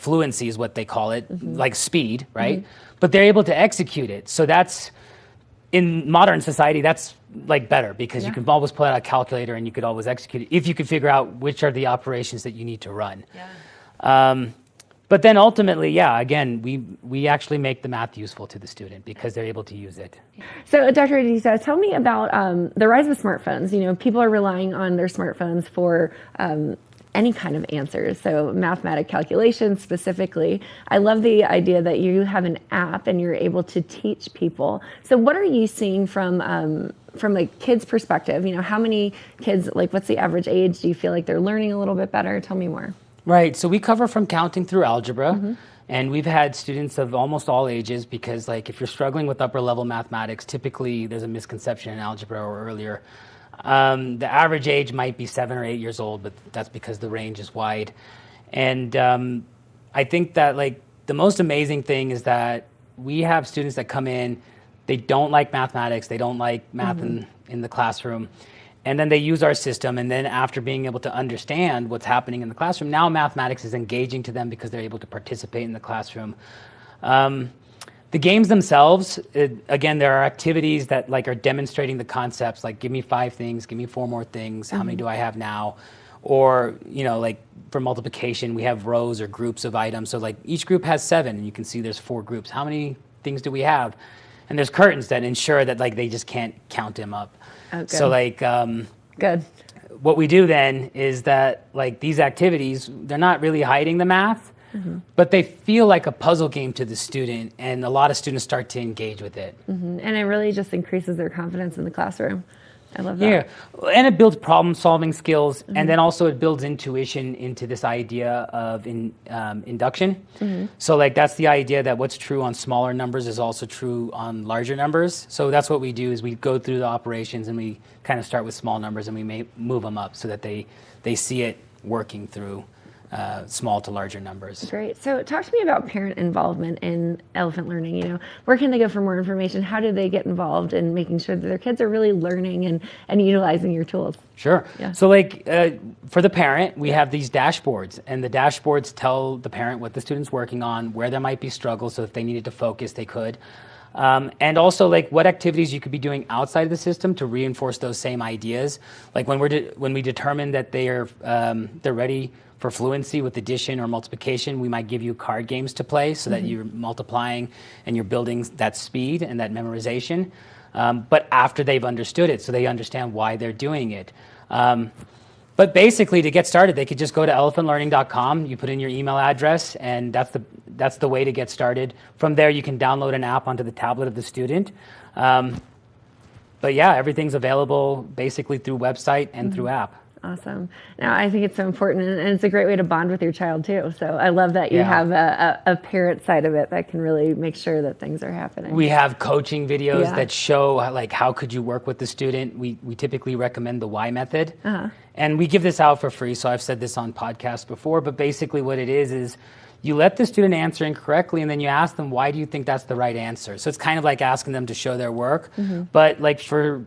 fluency, is what they call it, like speed, right? But they're able to execute it. So that's, in modern society, that's like better, because you can always pull out a calculator and you could always execute it if you could figure out which are the operations that you need to run. But then ultimately, yeah, again, we actually make the math useful to the student because they're able to use it. So, Dr. Adisa, tell me about the rise of smartphones. You know, people are relying on their smartphones for any kind of answers, so mathematic calculations specifically. I love the idea that you have an app and you're able to teach people. So what are you seeing from like kids' perspective? You know, how many kids, like what's the average age? Do you feel like they're learning a little bit better? Tell me more. Right, so we cover from counting through algebra, and we've had students of almost all ages, because like if you're struggling with upper level mathematics, typically there's a misconception in algebra or earlier. The average age might be 7 or 8 years old, but that's because the range is wide. And I think that like the most amazing thing is that we have students that come in, they don't like mathematics, they don't like math in the classroom, and then they use our system, and then after being able to understand what's happening in the classroom, now mathematics is engaging to them because they're able to participate in the classroom. The games themselves, again, there are activities that like are demonstrating the concepts, like give me 5 things, give me 4 more things, how many do I have now? Or, you know, like for multiplication, we have rows or groups of items. So like each group has 7, and you can see there's 4 groups. How many things do we have? And there's curtains that ensure that like they just can't count them up. Oh, so like, good. What we do then is that like these activities, they're not really hiding the math, but they feel like a puzzle game to the student, and a lot of students start to engage with it. And it really just increases their confidence in the classroom. I love that. Yeah, and it builds problem-solving skills, and then also it builds intuition into this idea of induction. So like that's the idea that what's true on smaller numbers is also true on larger numbers. So that's what we do, is we go through the operations and we kind of start with small numbers, and we may move them up so that they see it working through small to larger numbers. Great. So talk to me about parent involvement in elephant learning. You know, where can they go for more information? How do they get involved in making sure that their kids are really learning and utilizing your tools? Sure. Yeah. So like for the parent, we have these dashboards, and the dashboards tell the parent what the student's working on, where there might be struggles, so if they needed to focus, they could. And also like what activities you could be doing outside of the system to reinforce those same ideas. Like when we determine that they're ready for fluency with addition or multiplication, we might give you card games to play so that you're multiplying and you're building that speed and that memorization. But after they've understood it, so they understand why they're doing it. But basically, to get started, they could just go to elephantlearning.com. You put in your email address, and that's the way to get started. From there, you can download an app onto the tablet of the student. But yeah, everything's available basically through website and through app. Awesome. Now, I think it's so important, and it's a great way to bond with your child too. So I love that you have a parent side of it that can really make sure that things are happening. We have coaching videos that show like how could you work with the student. We typically recommend the Y method, and we give this out for free. So I've said this on podcasts before, but basically what it is you let the student answer incorrectly, and then you ask them, why do you think that's the right answer? So it's kind of like asking them to show their work. But like for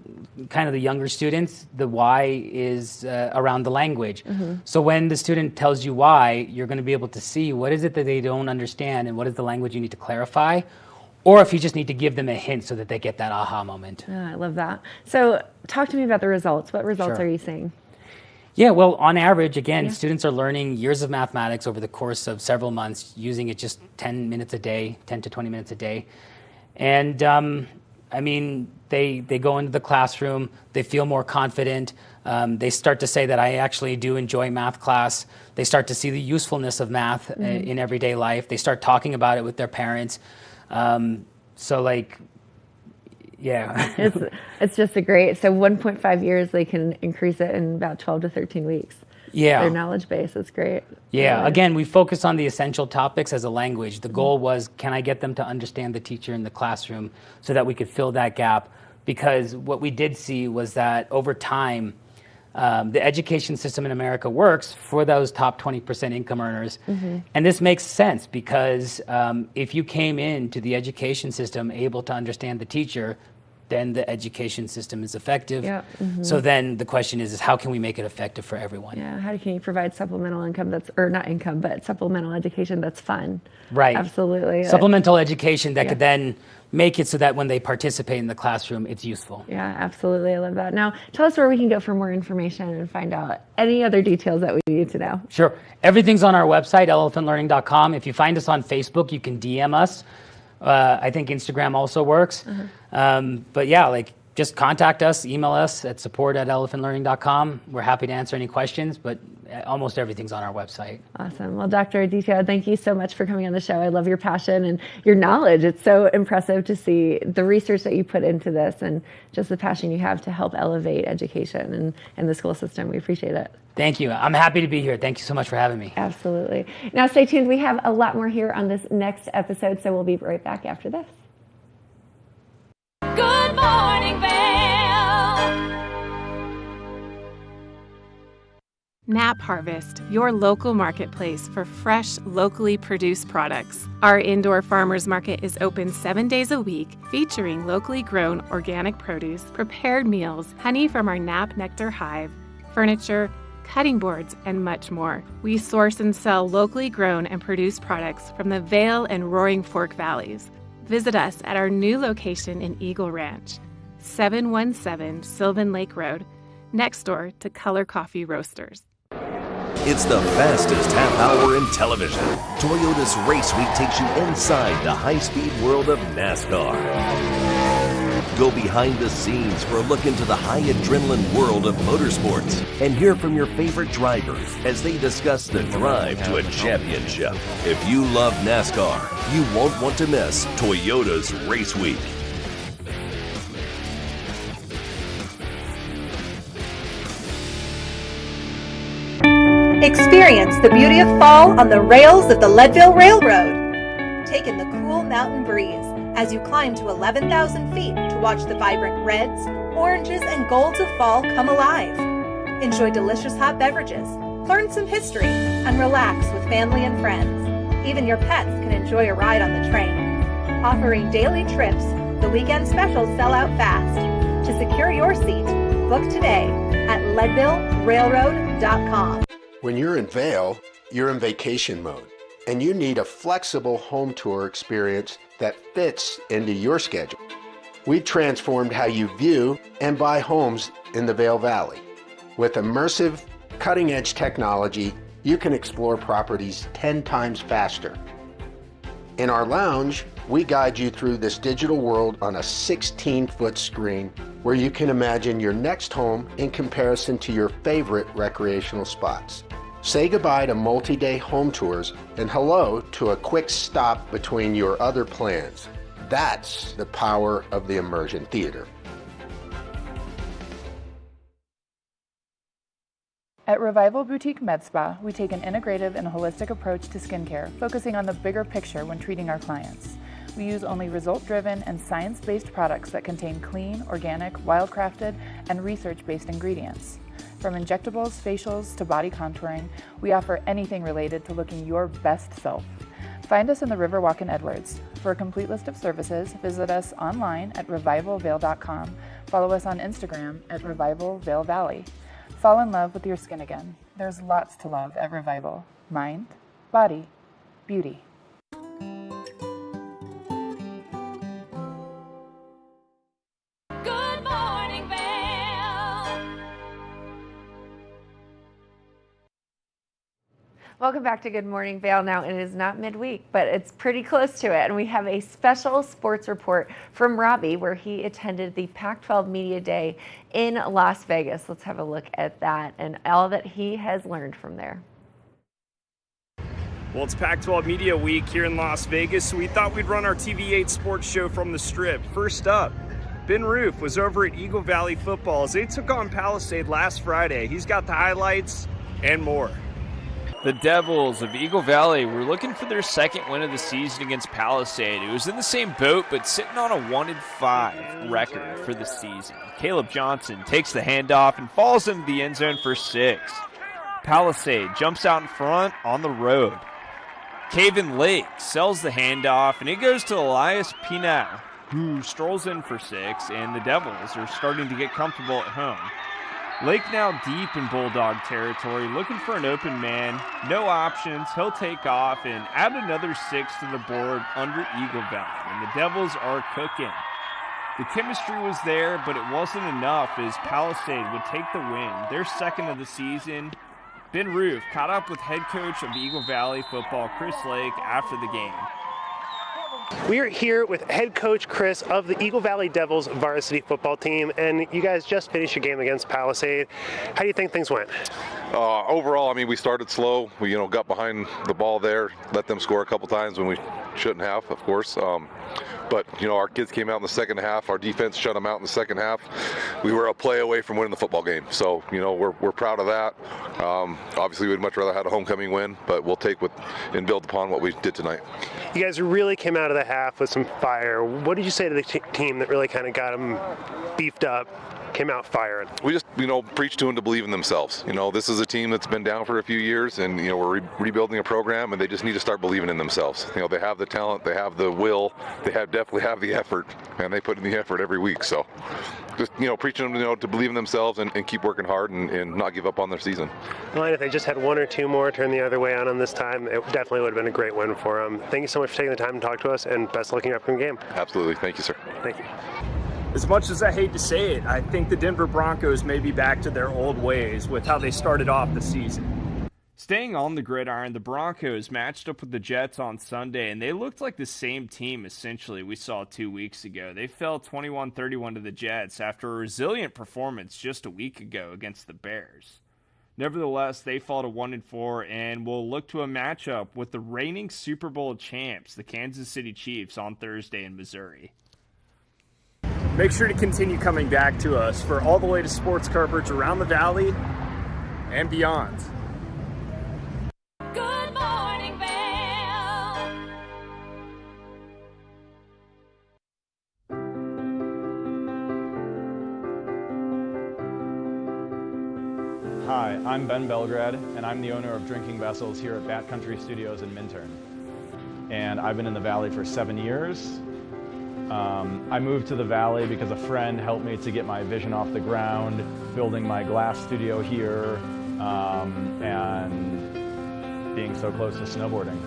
kind of the younger students, the why is around the language. So when the student tells you why, you're going to be able to see what is it that they don't understand and what is the language you need to clarify, or if you just need to give them a hint so that they get that aha moment. I love that. So talk to me about the results. What results Sure. are you seeing? Yeah, well, on average, again, students are learning years of mathematics over the course of several months, using it just 10 minutes a day, 10 to 20 minutes a day. And I mean, they go into the classroom, they feel more confident, they start to say that I actually do enjoy math class, they start to see the usefulness of math in everyday life, they start talking about it with their parents. So like, yeah. It's just a great, so 1.5 years, they can increase it in about 12 to 13 weeks. Yeah. Their knowledge base is great. Yeah, again, we focus on the essential topics as a language. The goal was, can I get them to understand the teacher in the classroom so that we could fill that gap? Because what we did see was that over time, the education system in America works for those top 20% income earners. And this makes sense because if you came into the education system able to understand the teacher, then the education system is effective. So then the question is how can we make it effective for everyone? Yeah, how can you provide supplemental income that's, or not income, but supplemental education that's fun? Right. Absolutely. Supplemental education that could then make it so that when they participate in the classroom, it's useful. Yeah, absolutely. I love that. Now, tell us where we can go for more information and find out any other details that we need to know. Sure. Everything's on our website, elephantlearning.com. If you find us on Facebook, you can DM us. I think Instagram also works. But yeah, like just contact us, email us at support@elephantlearning.com. We're happy to answer any questions, but almost everything's on our website. Awesome. Well, Dr. Aditya, thank you so much for coming on the show. I love your passion and your knowledge. It's so impressive to see the research that you put into this and just the passion you have to help elevate education and the school system. We appreciate it. Thank you. I'm happy to be here. Thank you so much for having me. Absolutely. Now stay tuned. We have a lot more here on this next episode, so we'll be right back after this. Good morning, Vail. Nap Harvest, your local marketplace for fresh, locally produced products. Our indoor farmers market is open 7 days a week, featuring locally grown organic produce, prepared meals, honey from our Nap Nectar hive, furniture, cutting boards, and much more. We source and sell locally grown and produced products from the Vail and Roaring Fork valleys. Visit us at our new location in Eagle Ranch, 717 Sylvan Lake Road, next door to Color Coffee Roasters. It's the fastest half hour in television. Toyota's Race Week takes you inside the high-speed world of NASCAR. Go behind the scenes for a look into the high adrenaline world of motorsports and hear from your favorite drivers as they discuss the drive to a championship. If you love NASCAR, you won't want to miss Toyota's Race Week. Experience the beauty of fall on the rails of the Leadville Railroad. Take in the cool mountain breeze as you climb to 11,000 feet to watch the vibrant reds, oranges, and golds of fall come alive. Enjoy delicious hot beverages, learn some history, and relax with family and friends. Even your pets can enjoy a ride on the train. Offering daily trips, the weekend specials sell out fast. To secure your seat, book today at leadvillerailroad.com. When you're in Vail, you're in vacation mode, and you need a flexible home tour experience that fits into your schedule. We've transformed how you view and buy homes in the Vail Valley. With immersive, cutting-edge technology, you can explore properties 10 times faster. In our lounge, we guide you through this digital world on a 16-foot screen where you can imagine your next home in comparison to your favorite recreational spots. Say goodbye to multi-day home tours and hello to a quick stop between your other plans. That's the power of the Immersion Theater. At Revival Boutique Med Spa, we take an integrative and holistic approach to skincare, focusing on the bigger picture when treating our clients. We use only result-driven and science-based products that contain clean, organic, wildcrafted, and research-based ingredients. From injectables, facials, to body contouring, we offer anything related to looking your best self. Find us in the Riverwalk in Edwards. For a complete list of services, visit us online at revivalvail.com. Follow us on Instagram at Revival Vail Valley. Fall in love with your skin again. There's lots to love at Revival. Mind, body, beauty. Good morning, Vail. Welcome back to Good Morning Vail. Now, it is not midweek, but it's pretty close to it. And we have a special sports report from Robbie where he attended the Pac-12 Media Day in Las Vegas. Let's have a look at that and all that he has learned from there. Well, it's Pac-12 Media Week here in Las Vegas, so we thought we'd run our TV8 sports show from the Strip. First up, Ben Roof was over at Eagle Valley Football as they took on Palisade last Friday. He's got the highlights and more. The Devils of Eagle Valley were looking for their second win of the season against Palisade. It was in the same boat, but sitting on a 1-5 record for the season. Caleb Johnson takes the handoff and falls into the end zone for 6. Palisade jumps out in front on the road. Caven Lake sells the handoff, and it goes to Elias Pinal, who strolls in for 6, and the Devils are starting to get comfortable at home. Lake now deep in Bulldog territory, looking for an open man. No options. He'll take off and add another 6 to the board under Eagle Valley, and the Devils are cooking. The chemistry was there, but it wasn't enough as Palisade would take the win, their second of the season. Ben Roof caught up with head coach of Eagle Valley football, Chris Lake, after the game. We are here with head coach Chris of the Eagle Valley Devils varsity football team, and you guys just finished your game against Palisade. How do you think things went? Overall, I mean, we started slow. We, got behind the ball there, let them score a couple times when we shouldn't have, of course. But, our kids came out in the second half. Our defense shut them out in the second half. We were a play away from winning the football game. So, we're proud of that. Obviously, we'd much rather have a homecoming win, but we'll take and build upon what we did tonight. You guys really came out of the half with some fire. What did you say to the team that really kind of got them beefed up, came out firing? We just, preach to them to believe in themselves. This is a team that's been down for a few years, and, we're rebuilding a program, and they just need to start believing in themselves. They have the talent, they have the will, they definitely have the effort, and they put in the effort every week. So just, preaching them, to believe in themselves and keep working hard and not give up on their season. Well, if they just had 1 or 2 more turn the other way on this time, it definitely would have been a great win for them. Thank you so much for taking the time to talk to us, and best of luck in your upcoming game. Absolutely. Thank you, sir. Thank you. As much as I hate to say it, I think the Denver Broncos may be back to their old ways with how they started off the season. Staying on the gridiron, the Broncos matched up with the Jets on Sunday, and they looked like the same team essentially we saw 2 weeks ago. They fell 21-31 to the Jets after a resilient performance just a week ago against the Bears. Nevertheless, they fall to 1-4 and will look to a matchup with the reigning Super Bowl champs, the Kansas City Chiefs, on Thursday in Missouri. Make sure to continue coming back to us for all the latest sports coverage around the Valley and beyond. Good morning, Vail. Hi, I'm Ben Belgrad, and I'm the owner of Drinking Vessels here at Bat Country Studios in Minturn. And I've been in the Valley for 7 years. I moved to the Valley because a friend helped me to get my vision off the ground, building my glass studio here, and being so close to snowboarding.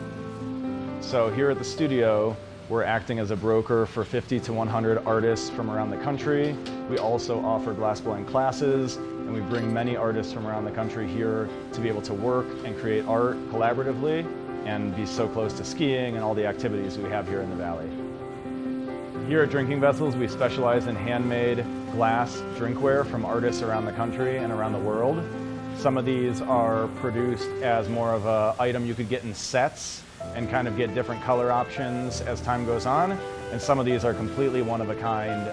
So here at the studio, we're acting as a broker for 50 to 100 artists from around the country. We also offer glassblowing classes, and we bring many artists from around the country here to be able to work and create art collaboratively and be so close to skiing and all the activities we have here in the Valley. Here at Drinking Vessels, we specialize in handmade glass drinkware from artists around the country and around the world. Some of these are produced as more of an item you could get in sets and kind of get different color options as time goes on. And some of these are completely one-of-a-kind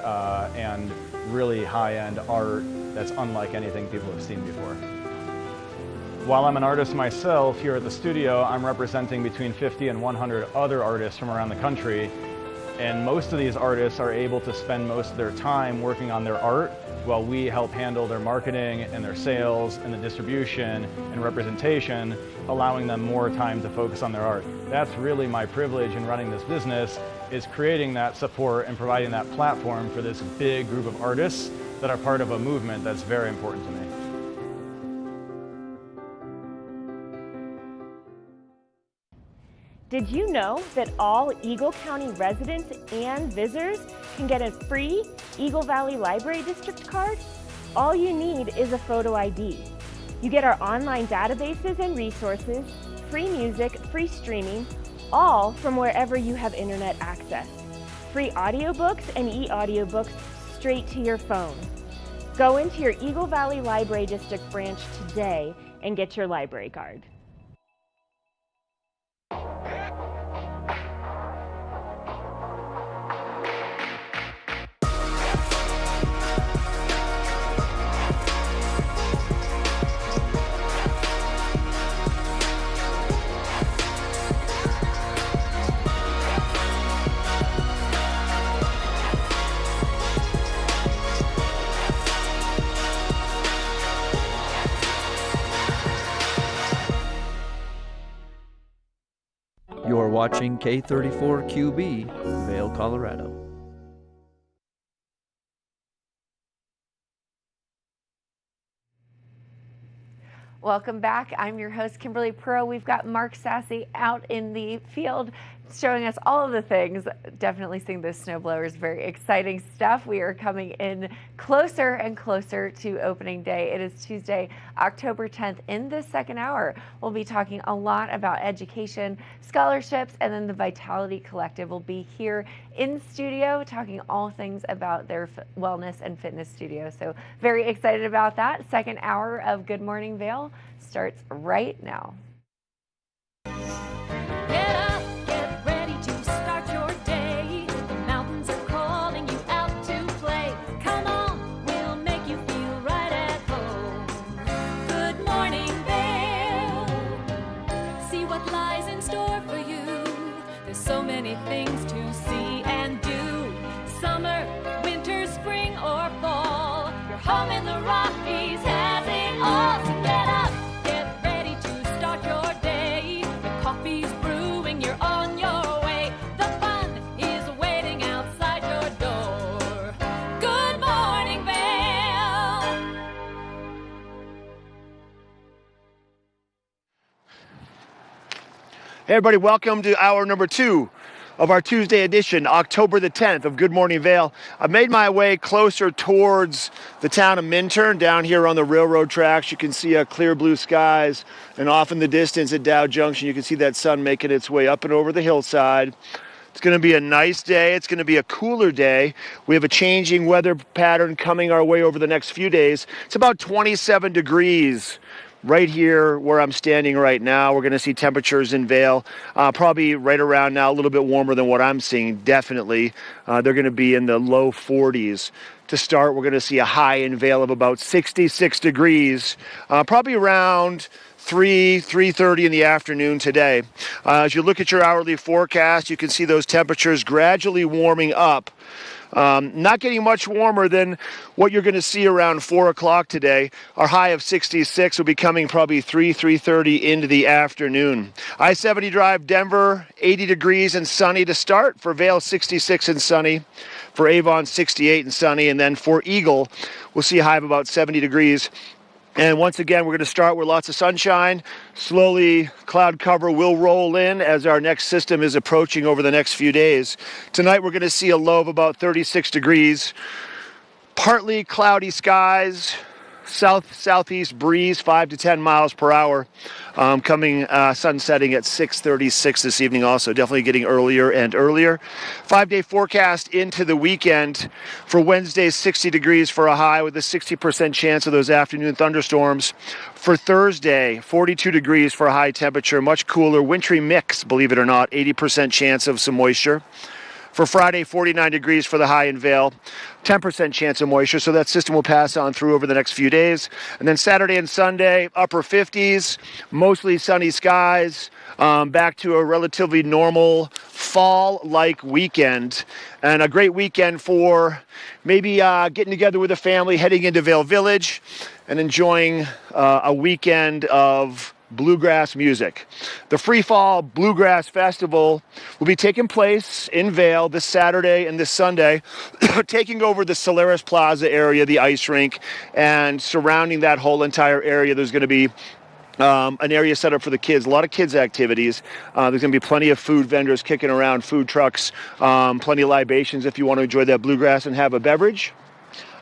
and really high-end art that's unlike anything people have seen before. While I'm an artist myself, here at the studio, I'm representing between 50 and 100 other artists from around the country. And most of these artists are able to spend most of their time working on their art while we help handle their marketing and their sales and the distribution and representation, allowing them more time to focus on their art. That's really my privilege in running this business, is creating that support and providing that platform for this big group of artists that are part of a movement that's very important to me. Did you know that all Eagle County residents and visitors can get a free Eagle Valley Library District card? All you need is a photo ID. You get our online databases and resources, free music, free streaming, all from wherever you have internet access. Free audiobooks and e-audiobooks straight to your phone. Go into your Eagle Valley Library District branch today and get your library card. You're watching K34QB, Vail, Colorado. Welcome back. I'm your host, Kimberly Pro. We've got Mark Sassy out in the field showing us all of the things. Definitely seeing those snow blowers. Very exciting stuff. We are coming in closer and closer to opening day. It is Tuesday, October 10th. In this second hour, we'll be talking a lot about education, scholarships, and then the Vitality Collective will be here in studio talking all things about their wellness and fitness studio. So very excited about that. Second hour of Good Morning Vail starts right now. Get up, get ready to start your day. The mountains are calling you out to play. Come on, we'll make you feel right at home. Good morning, Vail. See what lies in store for you. There's so many things to see and do. Summer, winter, spring, or fall. Your home in the Rockies has it all. So get up, get ready to start your day. The coffee's brewing, you're on your way. The fun is waiting outside your door. Good morning, Vail. Hey everybody, welcome to hour number 2 of our Tuesday edition, October the 10th of Good Morning Vail. I've made my way closer towards the town of Minturn, down here on the railroad tracks. You can see clear blue skies, and off in the distance at Dow Junction, you can see that sun making its way up and over the hillside. It's going to be a nice day. It's going to be a cooler day. We have a changing weather pattern coming our way over the next few days. It's about 27 degrees right here where I'm standing right now. We're going to see temperatures in Vail probably right around now, a little bit warmer than what I'm seeing, definitely. They're going to be in the low 40s. To start, we're going to see a high in Vail of about 66 degrees, probably around 3:30 in the afternoon today. As you look at your hourly forecast, you can see those temperatures gradually warming up. Not getting much warmer than what you're going to see around 4 o'clock today. Our high of 66 will be coming probably 3:30 into the afternoon. I-70 Drive, Denver, 80 degrees and sunny to start. For Vail, 66 and sunny. For Avon, 68 and sunny. And then for Eagle, we'll see a high of about 70 degrees. And once again, we're going to start with lots of sunshine. Slowly, cloud cover will roll in as our next system is approaching over the next few days. Tonight, we're going to see a low of about 36 degrees. Partly cloudy skies, southeast breeze, 5 to 10 miles per hour. Coming sun setting at 6:36 this evening also. Definitely getting earlier and earlier. 5-day forecast into the weekend. For Wednesday, 60 degrees for a high with a 60% chance of those afternoon thunderstorms. For Thursday, 42 degrees for a high temperature. Much cooler, wintry mix, believe it or not. 80% chance of some moisture. For Friday, 49 degrees for the high in Vail, 10% chance of moisture, so that system will pass on through over the next few days. And then Saturday and Sunday, upper 50s, mostly sunny skies, back to a relatively normal fall-like weekend. And a great weekend for maybe getting together with a family, heading into Vail Village, and enjoying a weekend of bluegrass music. The Free Fall Bluegrass Festival will be taking place in Vail this Saturday and this Sunday, taking over the Solaris Plaza area, the ice rink, and surrounding that whole entire area. There's going to be an area set up for the kids, a lot of kids activities. There's going to be plenty of food vendors kicking around, food trucks, plenty of libations if you want to enjoy that bluegrass and have a beverage.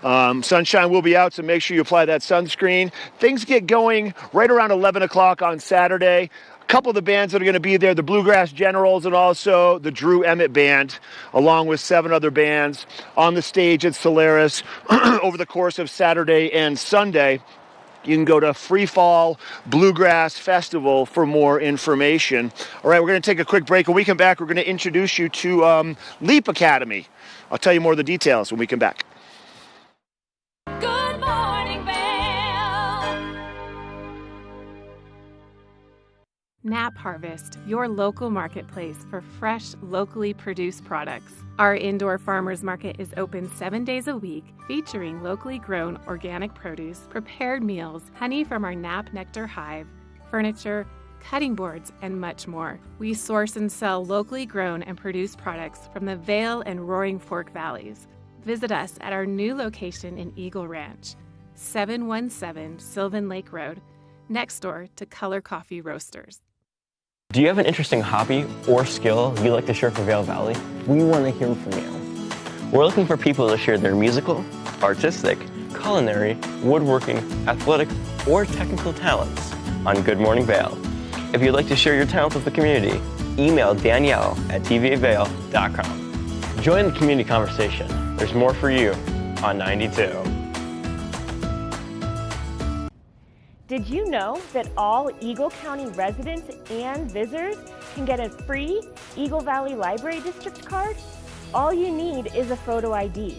Sunshine will be out, so make sure you apply that sunscreen. Things get going right around 11 o'clock on Saturday. A couple of the bands that are going to be there, the Bluegrass Generals and also the Drew Emmett Band, along with 7 other bands on the stage at Solaris over the course of Saturday and Sunday. You can go to Free Fall Bluegrass Festival for more information. All right, we're going to take a quick break. When we come back, we're going to introduce you to Leap Academy. I'll tell you more of the details when we come back. Good morning, Vail. Nap Harvest, your local marketplace for fresh, locally produced products. Our indoor farmers market is open 7 days a week, featuring locally grown organic produce, prepared meals, honey from our Nap Nectar hive, furniture, cutting boards, and much more. We source and sell locally grown and produced products from the Vail and Roaring Fork Valleys. Visit us at our new location in Eagle Ranch, 717 Sylvan Lake Road, next door to Color Coffee Roasters. Do you have an interesting hobby or skill you'd like to share for Vail Valley? We want to hear from you. We're looking for people to share their musical, artistic, culinary, woodworking, athletic, or technical talents on Good Morning Vail. If you'd like to share your talents with the community, email Danielle at tvavail.com. Join the community conversation. There's more for you on 92. Did you know that all Eagle County residents and visitors can get a free Eagle Valley Library District card? All you need is a photo ID.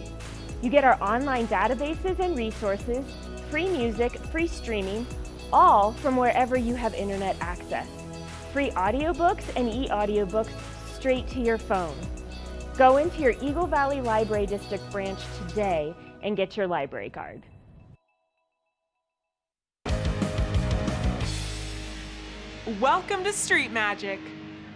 You get our online databases and resources, free music, free streaming, all from wherever you have internet access. Free audiobooks and e-audiobooks straight to your phone. Go into your Eagle Valley Library District branch today and get your library card. Welcome to Street Magic.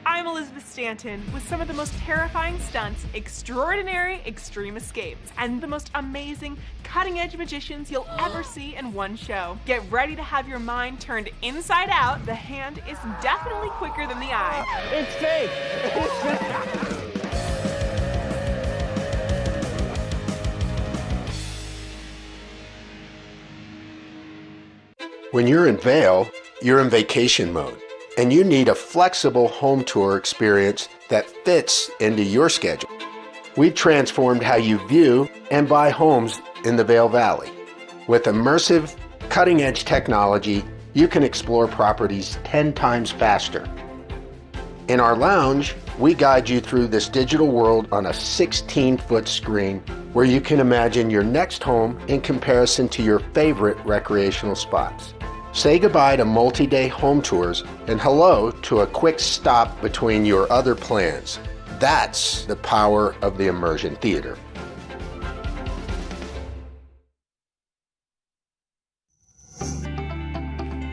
I'm Elizabeth Stanton with some of the most terrifying stunts, extraordinary extreme escapes, and the most amazing cutting-edge magicians you'll ever see in one show. Get ready to have your mind turned inside out. The hand is definitely quicker than the eye. It's fake! It's fake! When you're in Vail, you're in vacation mode, and you need a flexible home tour experience that fits into your schedule. We've transformed how you view and buy homes in the Vail Valley. With immersive, cutting-edge technology, you can explore properties 10 times faster. In our lounge, we guide you through this digital world on a 16-foot screen where you can imagine your next home in comparison to your favorite recreational spots. Say goodbye to multi-day home tours and hello to a quick stop between your other plans. That's the power of the immersion theater.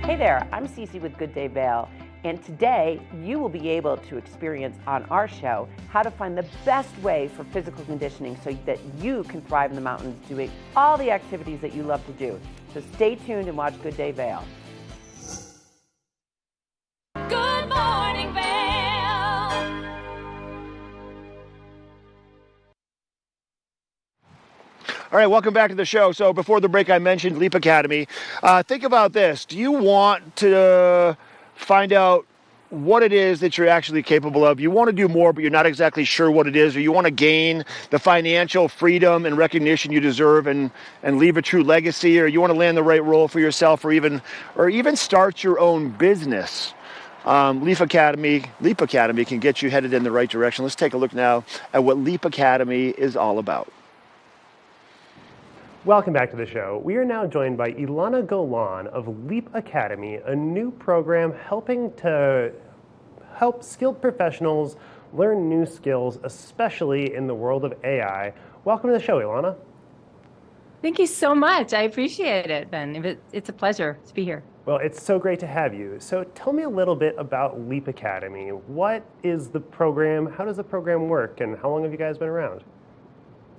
Hey there, I'm Cece with Good Day Vail, and today you will be able to experience on our show how to find the best way for physical conditioning so that you can thrive in the mountains doing all the activities that you love to do. So stay tuned and watch Good Day Vail. Good morning, Vail. All right, welcome back to the show. So before the break, I mentioned Leap Academy. Think about this. Do you want to find out what it is that you're actually capable of? You want to do more, but you're not exactly sure what it is, or you want to gain the financial freedom and recognition you deserve and leave a true legacy, or you want to land the right role for yourself, or even start your own business. Leap Academy can get you headed in the right direction. Let's take a look now at what Leap Academy is all about. Welcome back to the show. We are now joined by Ilana Golan of Leap Academy, a new program helping skilled professionals learn new skills, especially in the world of AI. Welcome to the show, Ilana. Thank you so much. I appreciate it, Ben. It's a pleasure to be here. Well, it's so great to have you. So tell me a little bit about Leap Academy. What is the program? How does the program work? And how long have you guys been around?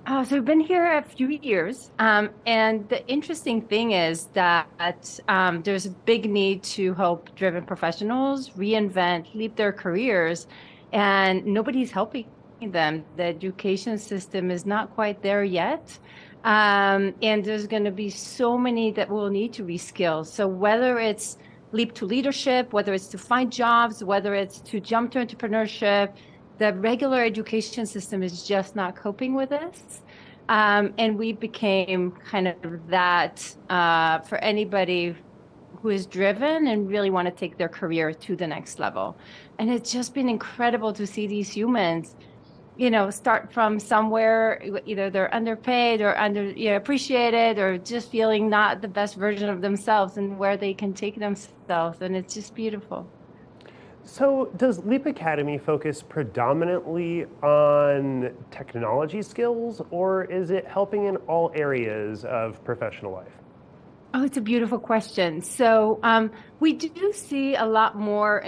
So we've been here a few years. And the interesting thing is that there's a big need to help driven professionals reinvent, leap their careers, and nobody's helping them. The education system is not quite there yet. And there's going to be so many that will need to reskill. So whether it's leap to leadership, whether it's to find jobs, whether it's to jump to entrepreneurship, the regular education system is just not coping with this. And we became kind of that for anybody who is driven and really want to take their career to the next level. And it's just been incredible to see these humans, start from somewhere, either they're underpaid or appreciated, or just feeling not the best version of themselves, and where they can take themselves. And it's just beautiful. So does Leap Academy focus predominantly on technology skills, or is it helping in all areas of professional life? Oh, it's a beautiful question. So we do see a lot more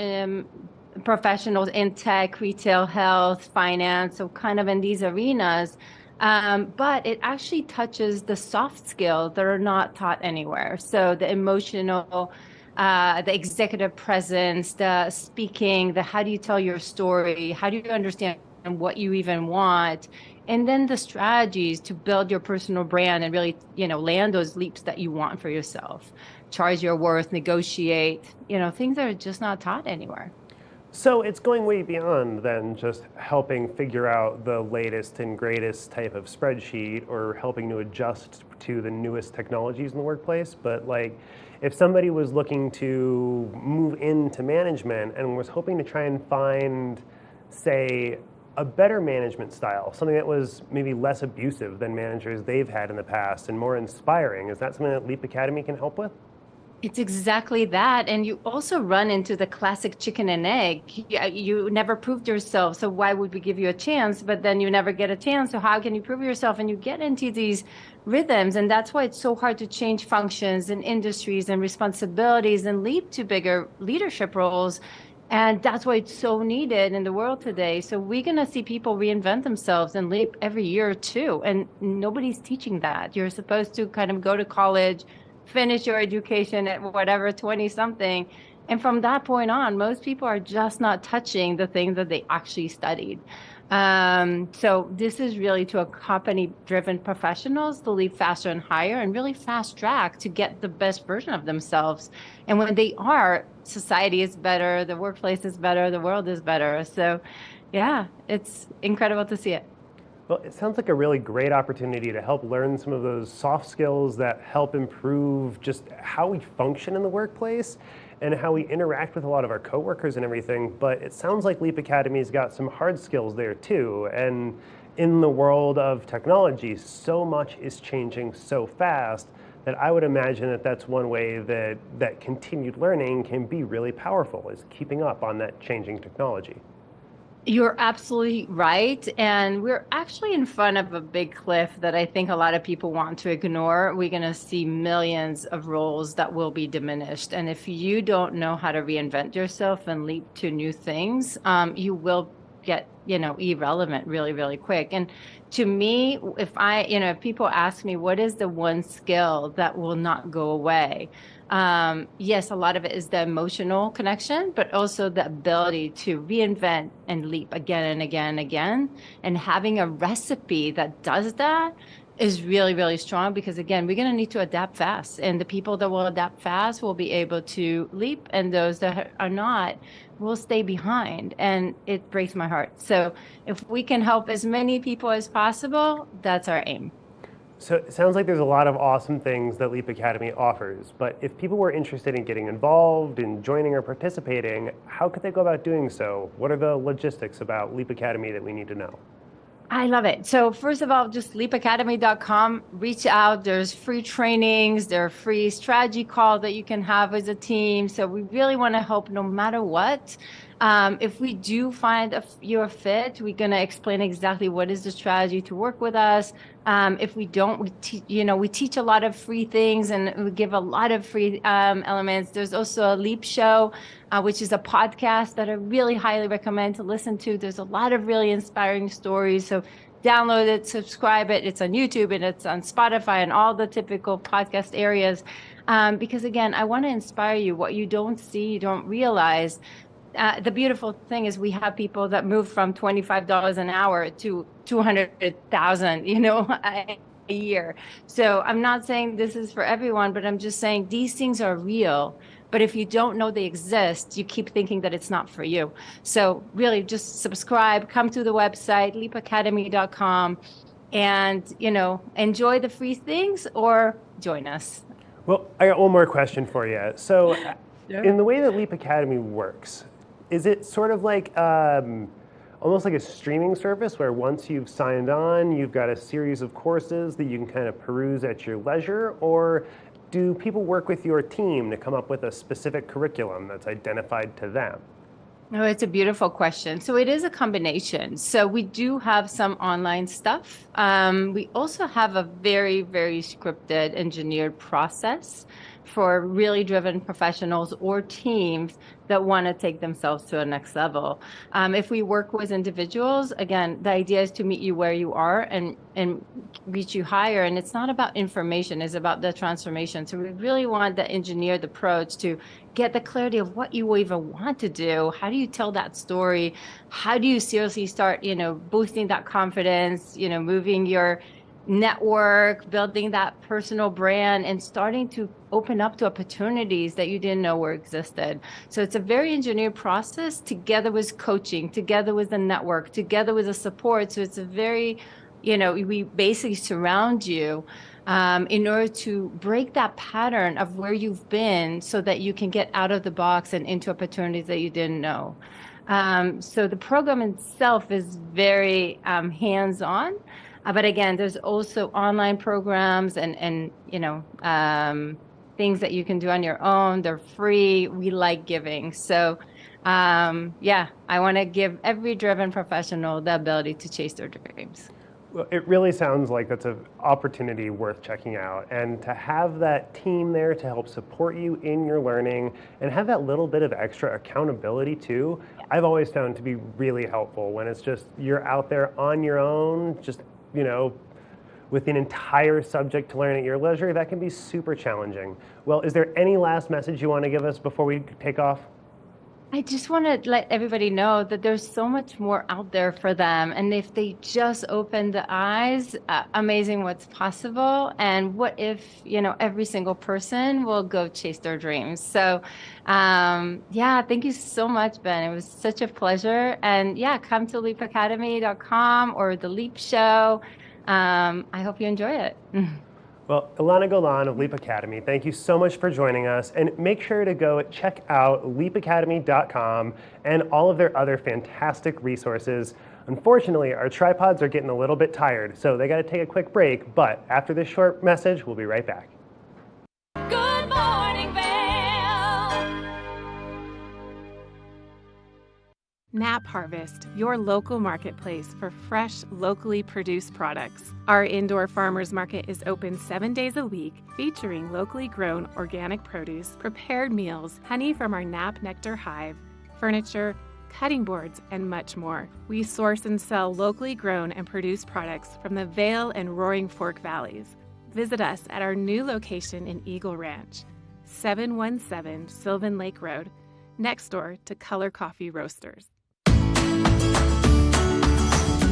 professionals in tech, retail, health, finance, so kind of in these arenas. But it actually touches the soft skills that are not taught anywhere. So the emotional, the executive presence, the speaking, the how do you tell your story, how do you understand what you even want, and then the strategies to build your personal brand and really, land those leaps that you want for yourself, charge your worth, negotiate, things that are just not taught anywhere. So it's going way beyond than just helping figure out the latest and greatest type of spreadsheet or helping to adjust to the newest technologies in the workplace. But if somebody was looking to move into management and was hoping to try and find, say, a better management style, something that was maybe less abusive than managers they've had in the past and more inspiring, is that something that Leap Academy can help with? It's exactly that. And you also run into the classic chicken and egg. You never proved yourself, so why would we give you a chance? But then you never get a chance, so how can you prove yourself? And you get into these rhythms, and that's why it's so hard to change functions and industries and responsibilities and leap to bigger leadership roles. And that's why it's so needed in the world today. So we're going to see people reinvent themselves and leap every year or two. And nobody's teaching that. You're supposed to kind of go to college, finish your education at whatever, 20 something. And from that point on, most people are just not touching the things that they actually studied. So this is really to accompany driven professionals to leap faster and higher and really fast track to get the best version of themselves. And when they are, society is better, the workplace is better, the world is better. So yeah, it's incredible to see it. Well, it sounds like a really great opportunity to help learn some of those soft skills that help improve just how we function in the workplace and how we interact with a lot of our coworkers and everything. But it sounds like Leap Academy's got some hard skills there too. And in the world of technology, so much is changing so fast that I would imagine that that's one way that continued learning can be really powerful, is keeping up on that changing technology. You're absolutely right. And we're actually in front of a big cliff that I think a lot of people want to ignore. We're going to see millions of roles that will be diminished. And if you don't know how to reinvent yourself and leap to new things, you will get, irrelevant really, really quick. And to me, if people ask me, what is the one skill that will not go away? Yes, a lot of it is the emotional connection, but also the ability to reinvent and leap again and again and again. And having a recipe that does that is really, really strong, because again, we're going to need to adapt fast. And the people that will adapt fast will be able to leap, and those that are not will stay behind. And it breaks my heart. So if we can help as many people as possible, that's our aim. So it sounds like there's a lot of awesome things that Leap Academy offers, but if people were interested in getting involved, in joining or participating, how could they go about doing so? What are the logistics about Leap Academy that we need to know? I love it. So first of all, just leapacademy.com, reach out. There's free trainings, there are free strategy calls that you can have as a team. So we really want to help no matter what. If we do find you're a fit, we're going to explain exactly what is the strategy to work with us. If we don't, we teach a lot of free things and we give a lot of free elements. There's also a Leap Show, which is a podcast that I really highly recommend to listen to. There's a lot of really inspiring stories. So download it, subscribe it. It's on YouTube and it's on Spotify and all the typical podcast areas. Because again, I want to inspire you. What you don't see, you don't realize. The beautiful thing is we have people that move from $25 an hour to $200,000, a year. So I'm not saying this is for everyone, but I'm just saying these things are real. But if you don't know they exist, you keep thinking that it's not for you. So really just subscribe, come to the website, leapacademy.com, and, enjoy the free things or join us. Well, I got one more question for you. So Sure. in the way that Leap Academy works, is it sort of like almost like a streaming service where once you've signed on, you've got a series of courses that you can kind of peruse at your leisure? Or do people work with your team to come up with a specific curriculum that's identified to them? No, it's a beautiful question. So it is a combination. So we do have some online stuff. We also have a very, very scripted, engineered process for really driven professionals or teams that want to take themselves to a next level. If we work with individuals, again, the idea is to meet you where you are and reach you higher. And it's not about information, it's about the transformation. So we really want the engineered approach to get the clarity of what you even want to do. How do you tell that story? How do you seriously start, boosting that confidence, moving your network, building that personal brand, and starting to open up to opportunities that you didn't know were existed. So it's a very engineered process together with coaching, together with the network, together with the support. So it's a very, we basically surround you in order to break that pattern of where you've been so that you can get out of the box and into opportunities that you didn't know. So the program itself is very hands-on. But again, there's also online programs and things that you can do on your own. They're free. We like giving. So, I want to give every driven professional the ability to chase their dreams. Well, it really sounds like that's an opportunity worth checking out. And to have that team there to help support you in your learning and have that little bit of extra accountability too, I've always found to be really helpful when it's just you're out there on your own, just with an entire subject to learn at your leisure. That can be super challenging. Well, is there any last message you want to give us before we take off? I just want to let everybody know that there's so much more out there for them. And if they just open the eyes, amazing what's possible. And what if, every single person will go chase their dreams. So, thank you so much, Ben. It was such a pleasure. And come to leapacademy.com or the Leap Show. I hope you enjoy it. Well, Ilana Golan of Leap Academy, thank you so much for joining us. And make sure to go check out leapacademy.com and all of their other fantastic resources. Unfortunately, our tripods are getting a little bit tired, so they got to take a quick break. But after this short message, we'll be right back. Good morning, Vail. Nap Harvest, your local marketplace for fresh, locally produced products. Our indoor farmers market is open 7 days a week, featuring locally grown organic produce, prepared meals, honey from our Nap Nectar hive, furniture, cutting boards, and much more. We source and sell locally grown and produced products from the Vail and Roaring Fork valleys. Visit us at our new location in Eagle Ranch, 717 Sylvan Lake Road, next door to Color Coffee Roasters.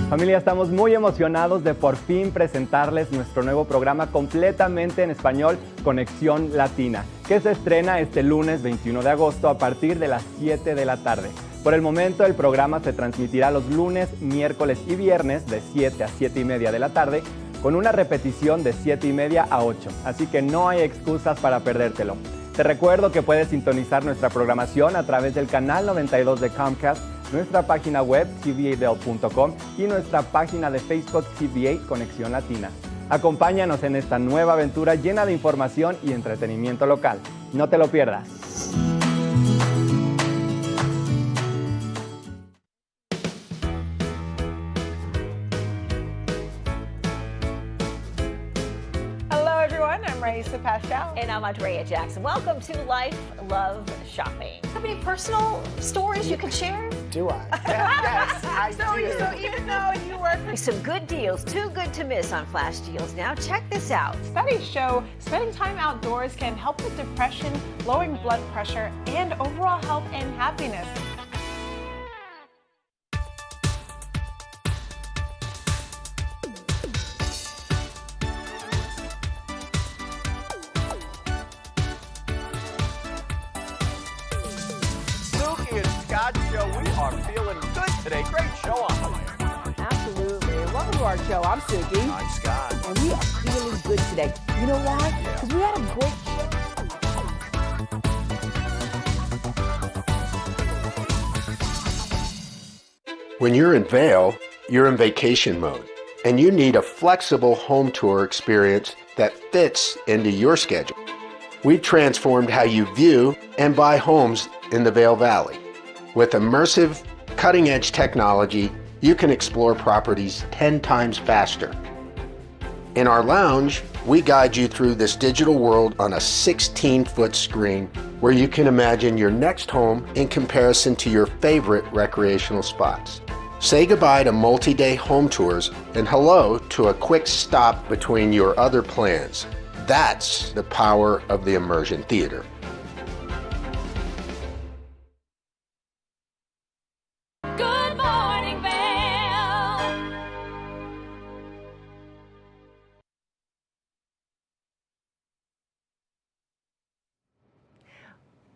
Familia, estamos muy emocionados de por fin presentarles nuestro nuevo programa completamente en español, Conexión Latina, que se estrena este lunes 21 de agosto a partir de las 7 de la tarde. Por el momento, el programa se transmitirá los lunes, miércoles y viernes de 7 a 7 y media de la tarde, con una repetición de 7:30 a 8, así que no hay excusas para perdértelo. Te recuerdo que puedes sintonizar nuestra programación a través del canal 92 de Comcast, nuestra página web tva.com y nuestra página de Facebook TVA Conexión Latina. Acompáñanos en esta nueva aventura llena de información y entretenimiento local. No te lo pierdas. Hello, everyone. I'm Raisa Pascal. And I'm Andrea Jackson. Welcome to Life, Love, Shopping. Have any personal stories you can share? Do I? Yes, I do. So even though you work for some good deals, too good to miss on flash deals now. Check this out. Studies show spending time outdoors can help with depression, lowering blood pressure, and overall health and happiness. Suki and Scott show. We are feeling good today. Great show on the way. Absolutely. And welcome to our show. I'm Suki. Hi, Scott. And we are feeling good today. You know why? Because we had a great show. When you're in Vail, you're in vacation mode, and you need a flexible home tour experience that fits into your schedule. We've transformed how you view and buy homes in the Vail Valley. With immersive, cutting-edge technology, you can explore properties 10 times faster. In our lounge, we guide you through this digital world on a 16-foot screen where you can imagine your next home in comparison to your favorite recreational spots. Say goodbye to multi-day home tours and hello to a quick stop between your other plans. That's the power of the Immersion Theater. Good morning, Vail.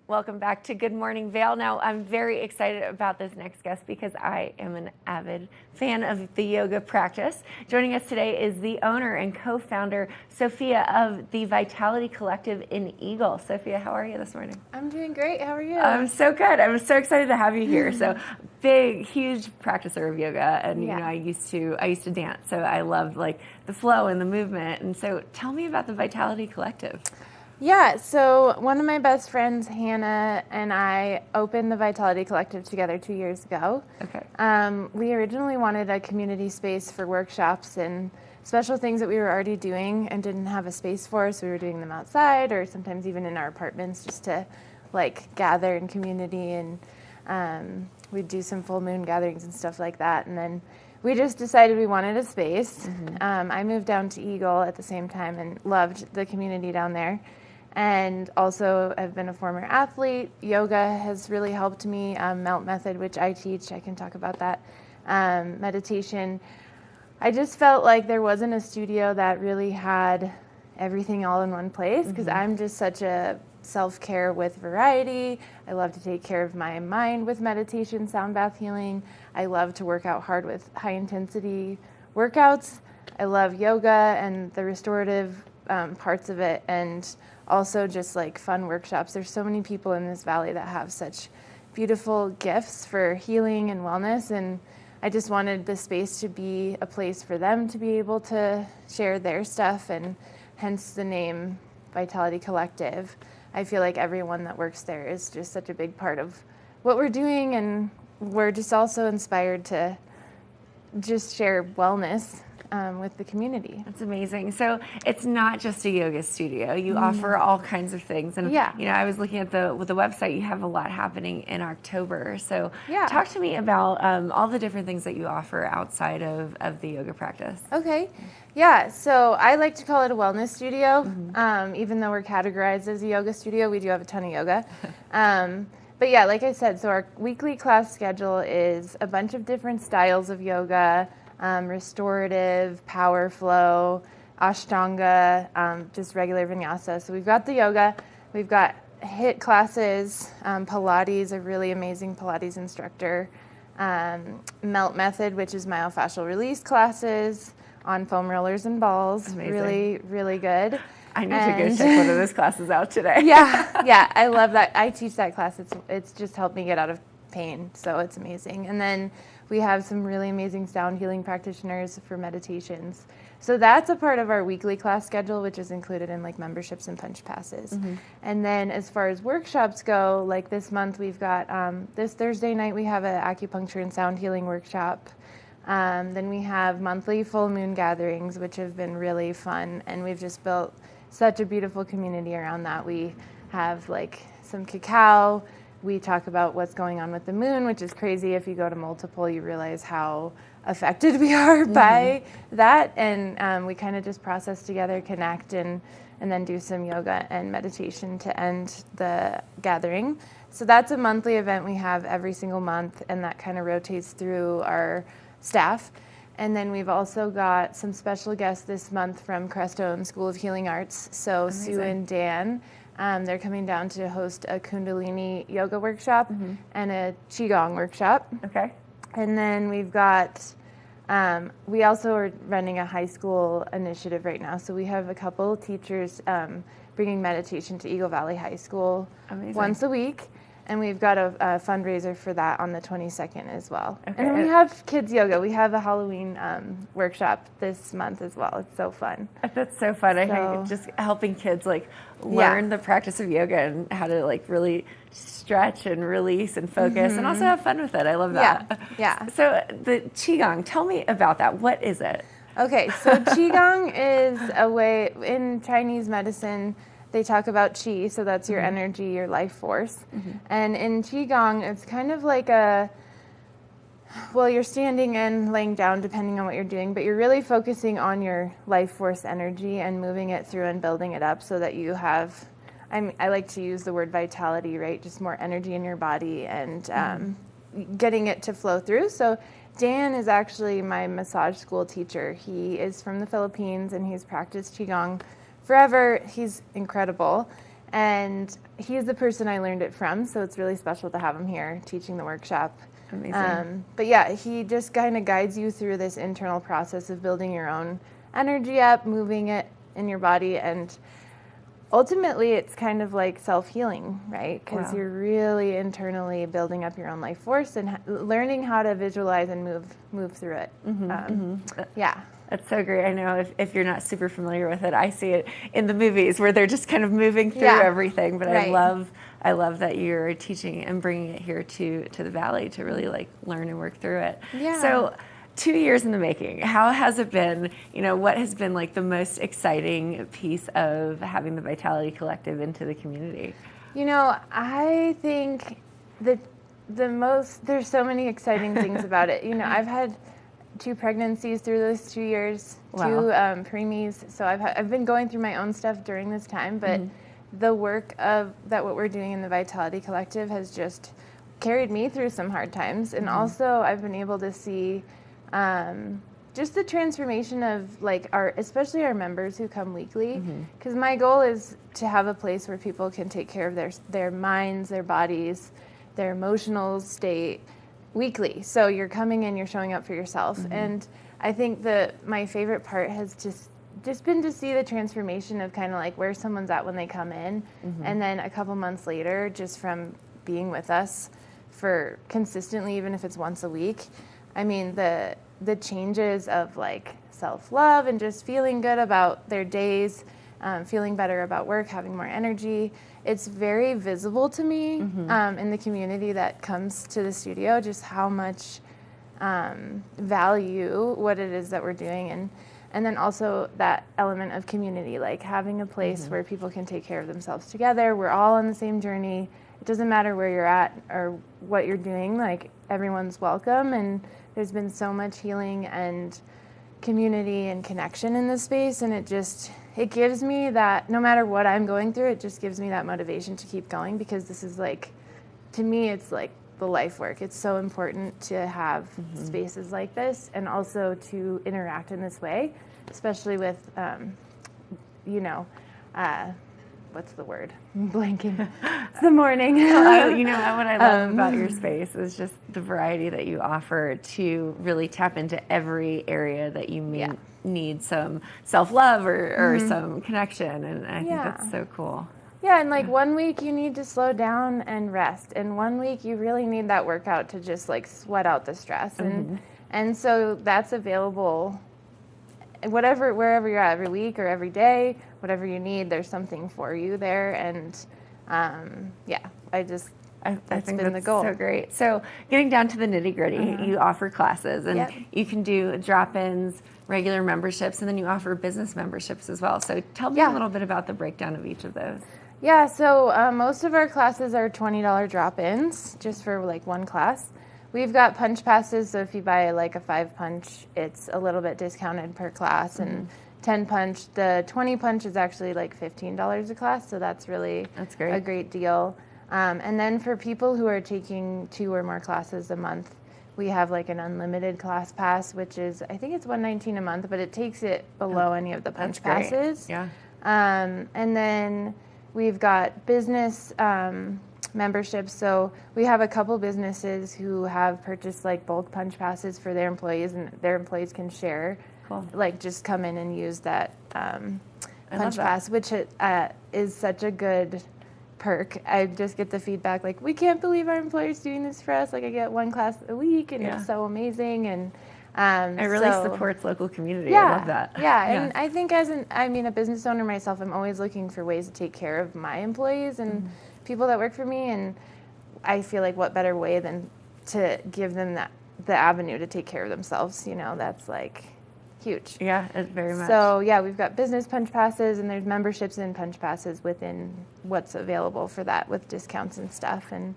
Welcome back to Good Morning Vail. Now, I'm very excited about this next guest because I am an avid fan of the yoga practice. Joining us today is the owner and co-founder, Sophia, of the Vitality Collective in Eagle. Sophia, how are you this morning? I'm doing great. How are you? I'm so good. I'm so excited to have you here. So, big, huge practicer of yoga, and Yeah. you know, I used to dance, so I loved like the flow and the movement. And so, tell me about the Vitality Collective. Yeah, so one of my best friends, Hannah, and I opened the Vitality Collective together 2 years ago. Okay. We originally wanted a community space for workshops and special things that we were already doing and didn't have a space for, so we were doing them outside or sometimes even in our apartments just to like gather in community, and we'd do some full moon gatherings and stuff like that. And then we just decided we wanted a space. I moved down to Eagle at the same time and loved the community down there. And also I've been a former athlete. Yoga has really helped me. Melt method, which I teach, I can talk about that. Meditation. I just felt like there wasn't a studio that really had everything all in one place, because I'm just such a self-care with variety. I love to take care of my mind with meditation, sound bath healing. I love to work out hard with high intensity workouts. I love yoga and the restorative parts of it, and also just like fun workshops. There's so many people in this valley that have such beautiful gifts for healing and wellness, and I just wanted the space to be a place for them to be able to share their stuff, and hence the name Vitality Collective. I feel like everyone that works there is just such a big part of what we're doing, and we're just also inspired to just share wellness with the community. That's amazing. So it's not just a yoga studio. You offer all kinds of things. And Yeah. you know, I was looking at the website. You have a lot happening in October. So Yeah. talk to me about all the different things that you offer outside of the yoga practice. Okay. Yeah, so I like to call it a wellness studio. Even though we're categorized as a yoga studio, we do have a ton of yoga. But yeah, like I said, so our weekly class schedule is a bunch of different styles of yoga, restorative, power flow, ashtanga, just regular vinyasa. So we've got the yoga, we've got HIIT classes, Pilates, a really amazing Pilates instructor, Melt Method, which is myofascial release classes, on foam rollers and balls. Amazing. Really, really good. I need to go check one of those classes out today. Yeah, I love that. I teach that class. It's just helped me get out of pain, so it's amazing. And then we have some really amazing sound healing practitioners for meditations. So that's a part of our weekly class schedule, which is included in like memberships and punch passes. And then as far as workshops go, like this month we've got this Thursday night we have an acupuncture and sound healing workshop. Then we have monthly full moon gatherings, which have been really fun, and we've just built such a beautiful community around that. We have like some cacao. We talk about what's going on with the moon, which is crazy. If you go to multiple, you realize how affected we are by that. And we kind of just process together, connect, and then do some yoga and meditation to end the gathering. So that's a monthly event we have every single month, and that kind of rotates through our staff. And then we've also got some special guests this month from Crestone School of Healing Arts. So Amazing. Sue and Dan, they're coming down to host a Kundalini yoga workshop and a Qigong workshop. Okay. And then we've got, we also are running a high school initiative right now. So we have a couple teachers bringing meditation to Eagle Valley High School once a week. And we've got a fundraiser for that on the 22nd as well. Okay. And then we have kids yoga. We have a Halloween workshop this month as well. It's so fun. That's so fun. I think just helping kids like learn the practice of yoga and how to like really stretch and release and focus and also have fun with it. I love that. Yeah. So the Qigong, tell me about that. What is it? Okay, so Qigong is a way, in Chinese medicine, they talk about qi, so that's your energy, your life force. And in Qigong, it's kind of like you're standing and laying down depending on what you're doing, but you're really focusing on your life force energy and moving it through and building it up so that you have, I like to use the word vitality, right? Just more energy in your body and getting it to flow through. So Dan is actually my massage school teacher. He is from the Philippines and he's practiced Qigong forever. He's incredible, and he's the person I learned it from, so it's really special to have him here teaching the workshop. Amazing. But yeah, he just kind of guides you through this internal process of building your own energy up, moving it in your body, and ultimately it's kind of like self-healing, right? Because you're really internally building up your own life force and learning how to visualize and move through it. Yeah. That's so great. I know if you're not super familiar with it, I see it in the movies where they're just kind of moving through everything. But I love that you're teaching and bringing it here to the Valley to really like learn and work through it. Yeah. So 2 years in the making, how has it been? You know, what has been like the most exciting piece of having the Vitality Collective into the community? You know, I think that there's so many exciting things about it. You know, I've had 2 pregnancies through those 2 years, 2 preemies. So I've been going through my own stuff during this time, but the work of what we're doing in the Vitality Collective has just carried me through some hard times. And also I've been able to see just the transformation of like especially our members who come weekly. Because my goal is to have a place where people can take care of their minds, their bodies, their emotional state weekly. So you're coming in, you're showing up for yourself. And I think my favorite part has just been to see the transformation of kind of like where someone's at when they come in. And then a couple months later, just from being with us for consistently, even if it's once a week, I mean, the changes of like self-love and just feeling good about their days, feeling better about work, having more energy. It's very visible to me in the community that comes to the studio, just how much value what it is that we're doing. And then also that element of community, like having a place where people can take care of themselves together. We're all on the same journey. It doesn't matter where you're at or what you're doing, like everyone's welcome. And there's been so much healing and community and connection in this space, and it gives me that, no matter what I'm going through, it just gives me that motivation to keep going, because this is like, to me, it's like the life work. It's so important to have spaces like this and also to interact in this way, especially with, what's the word? I'm blanking. It's the morning. You know, what I love about your space is just the variety that you offer to really tap into every area that you need some self-love or Mhm. some connection. And I think Yeah. that's so cool. Yeah, and like 1 week you need to slow down and rest, and 1 week you really need that workout to just like sweat out the stress, and so that's available. Wherever you're at, every week or every day, whatever you need, there's something for you there, and yeah, I that's think been the that's goal. so great. So getting down to the nitty gritty, Uh-huh. you offer classes and Yep. you can do drop-ins, regular memberships, and then you offer business memberships as well. So tell me a little bit about the breakdown of each of those. Yeah, so most of our classes are $20 drop-ins, just for like one class. We've got punch passes, so if you buy like a 5 punch, it's a little bit discounted per class, and 10 punch, the 20 punch is actually like $15 a class, so that's really a great deal. And then for people who are taking 2 or more classes a month, we have like an unlimited class pass, which is, I think it's $119 a month, but it takes it below any of the punch That's great. passes. Yeah. And then we've got business memberships. So we have a couple businesses who have purchased like bulk punch passes for their employees, and their employees can share. Cool. Like just come in and use that love punch that. pass, which is such a good perk. I just get the feedback like, we can't believe our employer's doing this for us. Like I get 1 class a week, and it's so amazing. And it really supports local community. Yeah, I love that. Yeah, and I think a business owner myself, I'm always looking for ways to take care of my employees and people that work for me, and I feel like what better way than to give them the avenue to take care of themselves. That's like huge. Yeah, it's very much. So yeah, we've got business punch passes, and there's memberships and punch passes within what's available for that with discounts and stuff. And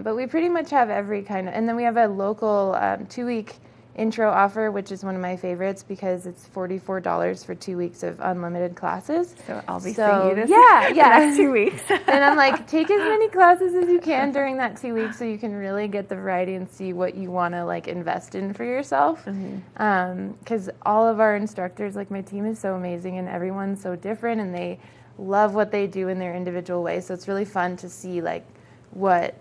but we pretty much have every kind of, and then we have a local 2-week intro offer, which is one of my favorites because it's $44 for 2 weeks of unlimited classes. So I'll be seeing you this the next 2 weeks. And I'm like, take as many classes as you can during that 2 weeks so you can really get the variety and see what you want to like invest in for yourself. Because all of our instructors, like my team is so amazing, and everyone's so different, and they love what they do in their individual way. So it's really fun to see like what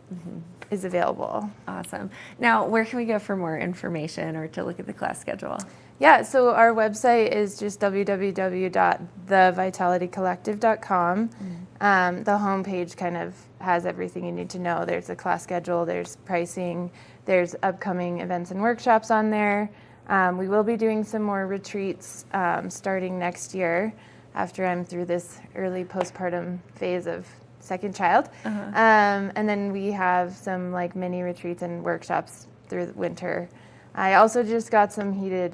is available. Awesome. Now, where can we go for more information or to look at the class schedule? Yeah, so our website is just www.thevitalitycollective.com. The homepage kind of has everything you need to know. There's a class schedule, there's pricing, there's upcoming events and workshops on there. We will be doing some more retreats starting next year after I'm through this early postpartum phase of second child. And then we have some like mini retreats and workshops through the winter. I also just got some heated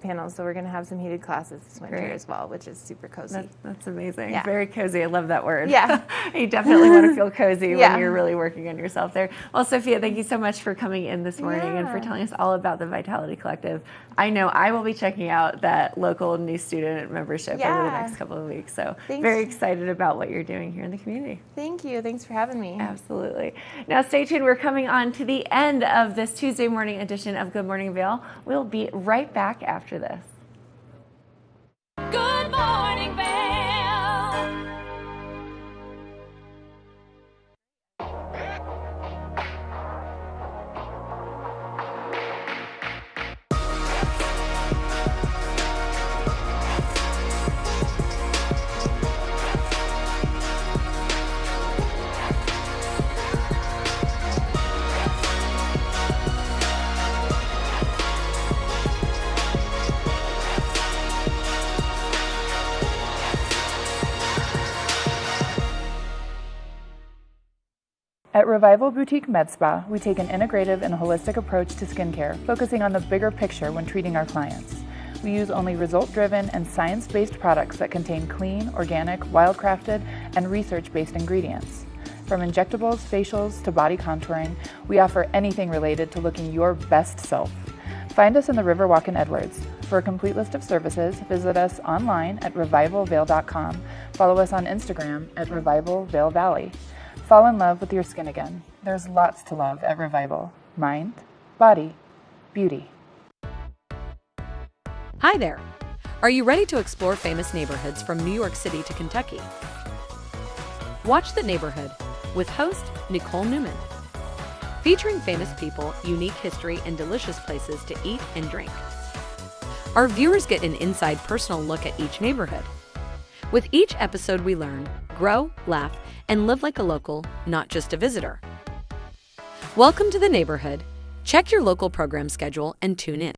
panels, so we're going to have some heated classes this winter as well, which is super cozy. That's amazing. Yeah. Very cozy. I love that word. Yeah. You definitely want to feel cozy Yeah. when you're really working on yourself there. Well, Sophia, thank you so much for coming in this morning and for telling us all about the Vitality Collective. I know I will be checking out that local new student membership over the next couple of weeks. So very excited about what you're doing here in the community. Thank you. Thanks for having me. Absolutely. Now stay tuned. We're coming on to the end of this Tuesday morning edition of Good Morning Vail. We'll be right back after this. Good morning, Vail. At Revival Boutique Med Spa, we take an integrative and holistic approach to skincare, focusing on the bigger picture when treating our clients. We use only result-driven and science-based products that contain clean, organic, wild-crafted, and research-based ingredients. From injectables, facials, to body contouring, we offer anything related to looking your best self. Find us in the Riverwalk in Edwards. For a complete list of services, visit us online at revivalvail.com. Follow us on Instagram at Revival Vail Valley. Fall in love with your skin again. There's lots to love at Revival. Mind, body, beauty. Hi there. Are you ready to explore famous neighborhoods from New York City to Kentucky? Watch The Neighborhood with host Nicole Newman. Featuring famous people, unique history, and delicious places to eat and drink. our viewers get an inside personal look at each neighborhood. With each episode, we learn, grow, laugh, and live like a local, not just a visitor. Welcome to the neighborhood. Check your local program schedule and tune in.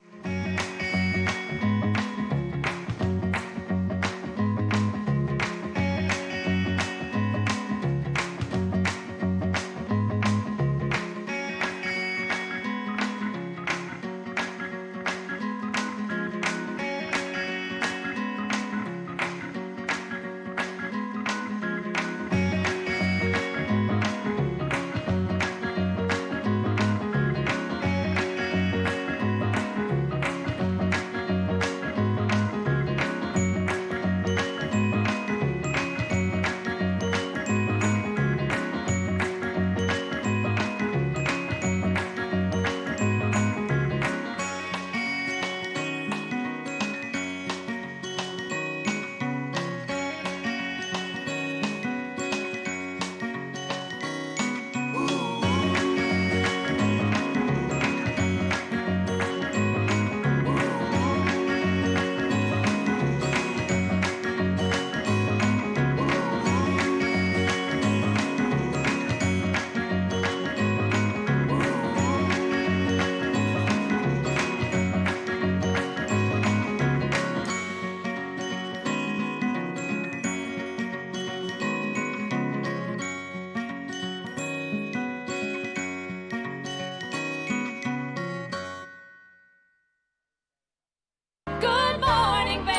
Good morning, Vail.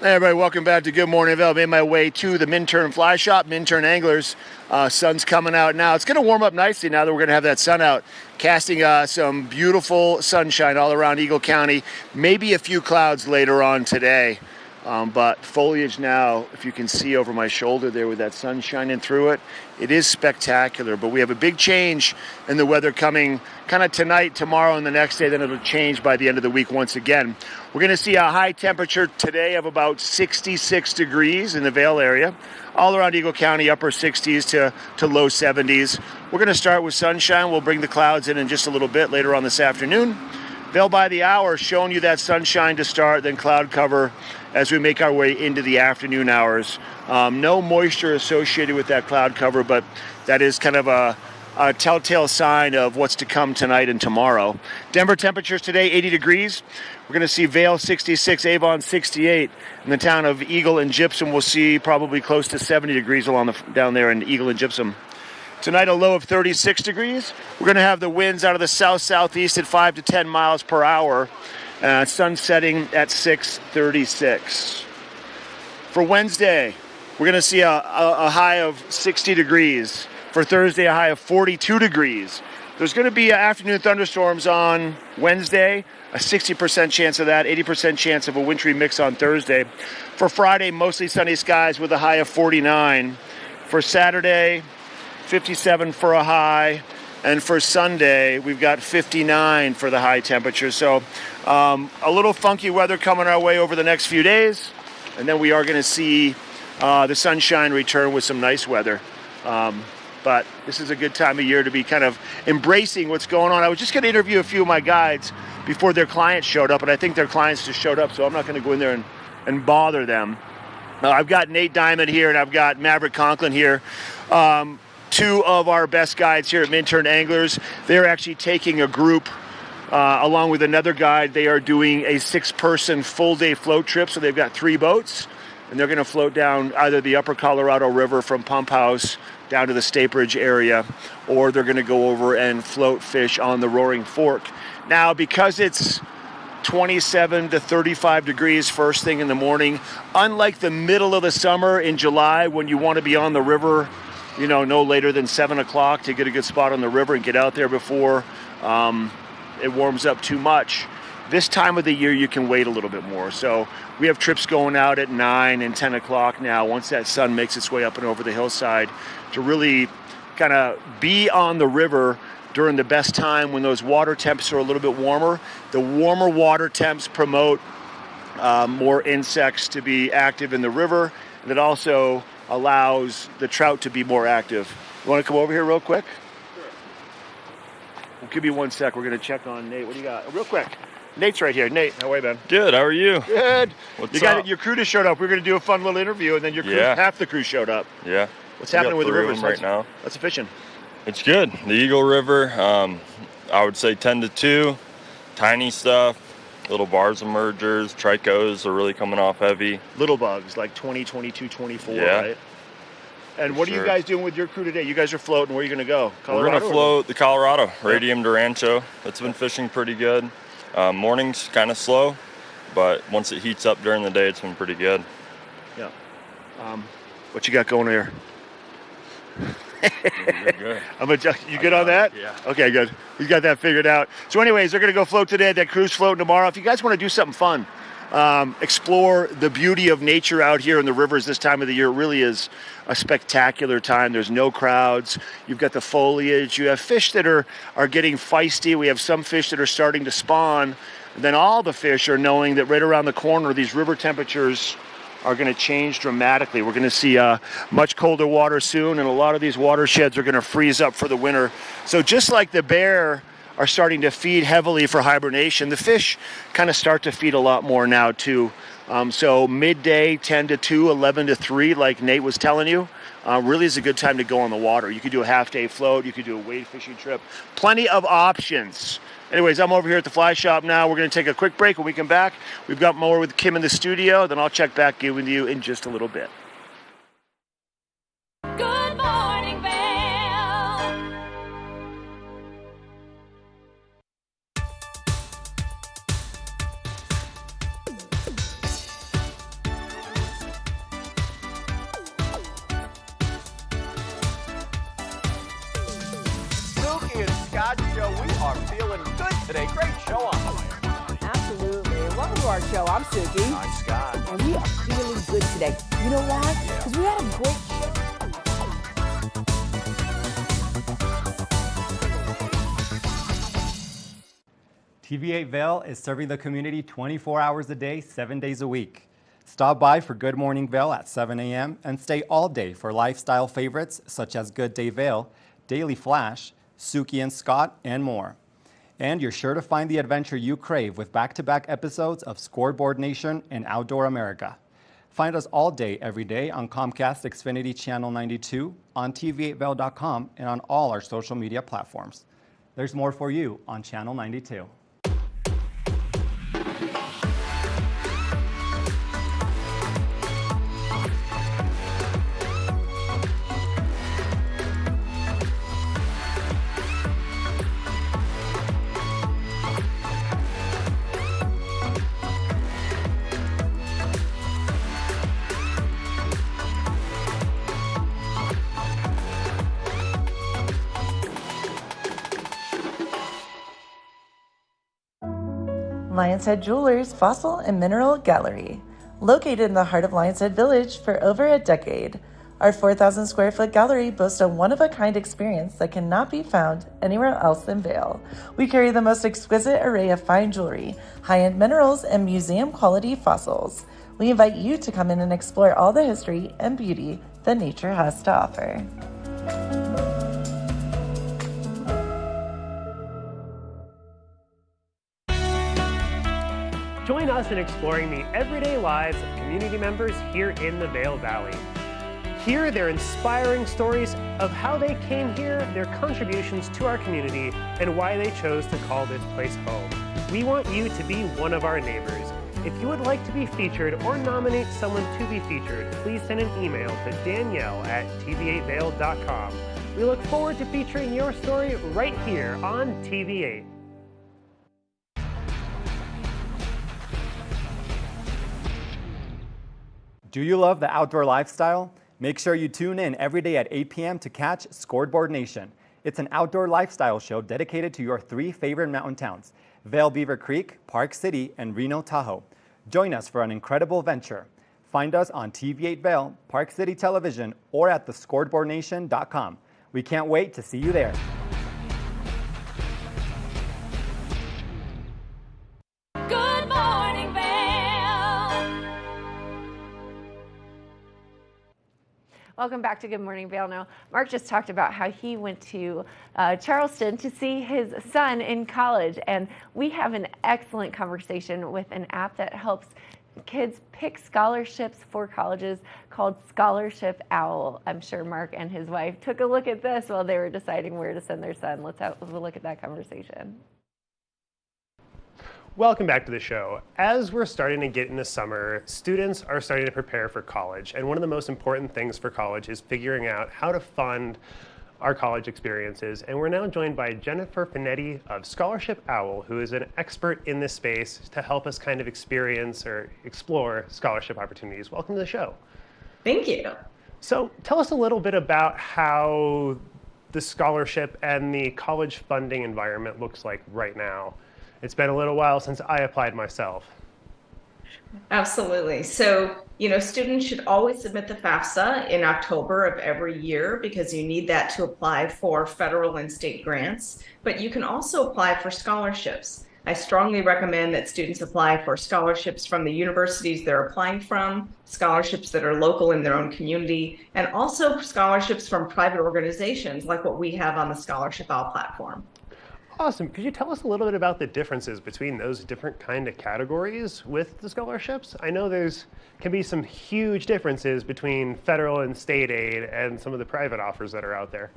Hey everybody, welcome back to Good Morning Vail. Made my way to the Minturn Fly Shop, Minturn Anglers. Sun's coming out now. It's going to warm up nicely now that we're going to have that sun out, casting some beautiful sunshine all around Eagle County. Maybe a few clouds later on today, but foliage now, if you can see over my shoulder there with that sun shining through it, it is spectacular. But we have a big change in the weather coming kind of tonight, tomorrow, and the next day. Then it'll change by the end of the week once again. We're going to see a high temperature today of about 66 degrees in the Vail area. All around Eagle County, upper 60s to low 70s. We're going to start with sunshine. We'll bring the clouds in just a little bit later on this afternoon. Vail by the hour, showing you that sunshine to start, then cloud cover as we make our way into the afternoon hours. No moisture associated with that cloud cover, but that is kind of a telltale sign of what's to come tonight and tomorrow. Denver temperatures today, 80 degrees. We're going to see Vail 66, Avon 68. In the town of Eagle and Gypsum, we'll see probably close to 70 degrees down there in Eagle and Gypsum. Tonight, a low of 36 degrees. We're going to have the winds out of the south-southeast at 5 to 10 miles per hour. Sun setting at 6:36. For Wednesday, we're going to see a high of 60 degrees. For Thursday, a high of 42 degrees. There's going to be afternoon thunderstorms on Wednesday, a 60% chance of that, 80% chance of a wintry mix on Thursday. For Friday, mostly sunny skies with a high of 49. For Saturday, 57 for a high. And for Sunday, we've got 59 for the high temperature. So a little funky weather coming our way over the next few days. And then we are going to see the sunshine return with some nice weather. But this is a good time of year to be kind of embracing what's going on. I was just going to interview a few of my guides before their clients showed up, and I think their clients just showed up, so I'm not going to go in there and bother them. I've got Nate Diamond here, and I've got Maverick Conklin here. Two of our best guides here at Minturn Anglers. They're actually taking a group along with another guide. They are doing a 6-person full-day float trip, so they've got 3 boats, and they're going to float down either the upper Colorado River from Pump House down to the Stapridge area, or they're going to go over and float fish on the Roaring Fork. Now, because it's 27 to 35 degrees first thing in the morning, unlike the middle of the summer in July when you want to be on the river, no later than 7 o'clock to get a good spot on the river and get out there before it warms up too much. This time of the year, you can wait a little bit more. So we have trips going out at 9 and 10 o'clock now, once that sun makes its way up and over the hillside, to really kind of be on the river during the best time when those water temps are a little bit warmer. The warmer water temps promote more insects to be active in the river, and it also allows the trout to be more active. You want to come over here real quick? Sure. Give me 1 sec. We're going to check on Nate. What do you got? Real quick. Nate's right here. Nate, how are you, man? Good. How are you? Good. What's you got up? Your crew just showed up. We're going to do a fun little interview, and then your crew, half the crew showed up. Yeah. What's We happening got with the 3 of rivers them right now? That's fishing. It's good. The Eagle River, I would say 10 to 2. Tiny stuff, little bars emergers, tricos are really coming off heavy. Little bugs, like 20, 22, 24, Yeah. right? And For what are you sure. guys doing with your crew today? You guys are floating. Where are you going to go? We're going to Colorado or- float the Colorado, Radium de Rancho. It's been fishing pretty good. Morning's kind of slow, but once it heats up during the day, it's been pretty good. Yeah. What you got going here? You're good. You good on that? Yeah. Okay, good. You got that figured out. So anyways, they're going to go float today. That crew's floating tomorrow. If you guys want to do something fun, explore the beauty of nature out here in the rivers this time of the year. It really is a spectacular time. There's no crowds. You've got the foliage. You have fish that are getting feisty. We have some fish that are starting to spawn. And then all the fish are knowing that right around the corner, these river temperatures are going to change dramatically. We're going to see much colder water soon, and a lot of these watersheds are going to freeze up for the winter. So just like the bear are starting to feed heavily for hibernation, the fish kind of start to feed a lot more now too. So midday, 10 to 2, 11 to 3, like Nate was telling you, really is a good time to go on the water. You could do a half-day float. You could do a wade fishing trip. Plenty of options. Anyways, I'm over here at the fly shop now. We're going to take a quick break. When we come back, we've got more with Kim in the studio. Then I'll check back in with you in just a little bit. Good morning, Vail. Suki and Scott show. We are feeling good today. Great show on the way. Absolutely. Welcome to our show. I'm Suki. I'm Scott. And we are feeling good today. You know why? Because we had a great show. TV8 Vail is serving the community 24 hours a day, 7 days a week. Stop by for Good Morning Vail at 7 a.m. and stay all day for lifestyle favorites such as Good Day Vail, Daily Flash, Suki and Scott, and more. And you're sure to find the adventure you crave with back-to-back episodes of Scoreboard Nation and Outdoor America. Find us all day, every day on Comcast Xfinity Channel 92, on TV8Vail.com, and on all our social media platforms. There's more for you on Channel 92. Lion's Head Jewelers Fossil and Mineral Gallery. Located in the heart of Lion's Head Village for over a decade, our 4,000 square foot gallery boasts a one-of-a-kind experience that cannot be found anywhere else in Vail. We carry the most exquisite array of fine jewelry, high-end minerals, and museum-quality fossils. We invite you to come in and explore all the history and beauty that nature has to offer. Join us in exploring the everyday lives of community members here in the Vail Valley. Hear their inspiring stories of how they came here, their contributions to our community, and why they chose to call this place home. We want you to be one of our neighbors. If you would like to be featured or nominate someone to be featured, please send an email to Danielle@tv8vail.com. We look forward to featuring your story right here on TV8. Do you love the outdoor lifestyle? Make sure you tune in every day at 8 p.m. to catch Scoreboard Nation. It's an outdoor lifestyle show dedicated to your 3 favorite mountain towns, Vail Beaver Creek, Park City, and Reno Tahoe. Join us for an incredible venture. Find us on TV8 Vail, Park City Television, or at thescoreboardnation.com. We can't wait to see you there. Good morning, Vail. Welcome back to Good Morning Vail. Now, Mark just talked about how he went to Charleston to see his son in college, and we have an excellent conversation with an app that helps kids pick scholarships for colleges called Scholarship Owl. I'm sure Mark and his wife took a look at this while they were deciding where to send their son. Let's have a look at that conversation. Welcome back to the show. As we're starting to get into summer, students are starting to prepare for college. And one of the most important things for college is figuring out how to fund our college experiences. And we're now joined by Jennifer Finetti of Scholarship Owl, who is an expert in this space to help us kind of experience or explore scholarship opportunities. Welcome to the show. Thank you. So tell us a little bit about how the scholarship and the college funding environment looks like right now. It's been a little while since I applied myself. Absolutely. So, students should always submit the FAFSA in October of every year because you need that to apply for federal and state grants, but you can also apply for scholarships. I strongly recommend that students apply for scholarships from the universities they're applying from, scholarships that are local in their own community, and also scholarships from private organizations like what we have on the Scholarship Owl platform. Awesome. Could you tell us a little bit about the differences between those different kind of categories with the scholarships? I know can be some huge differences between federal and state aid and some of the private offers that are out there.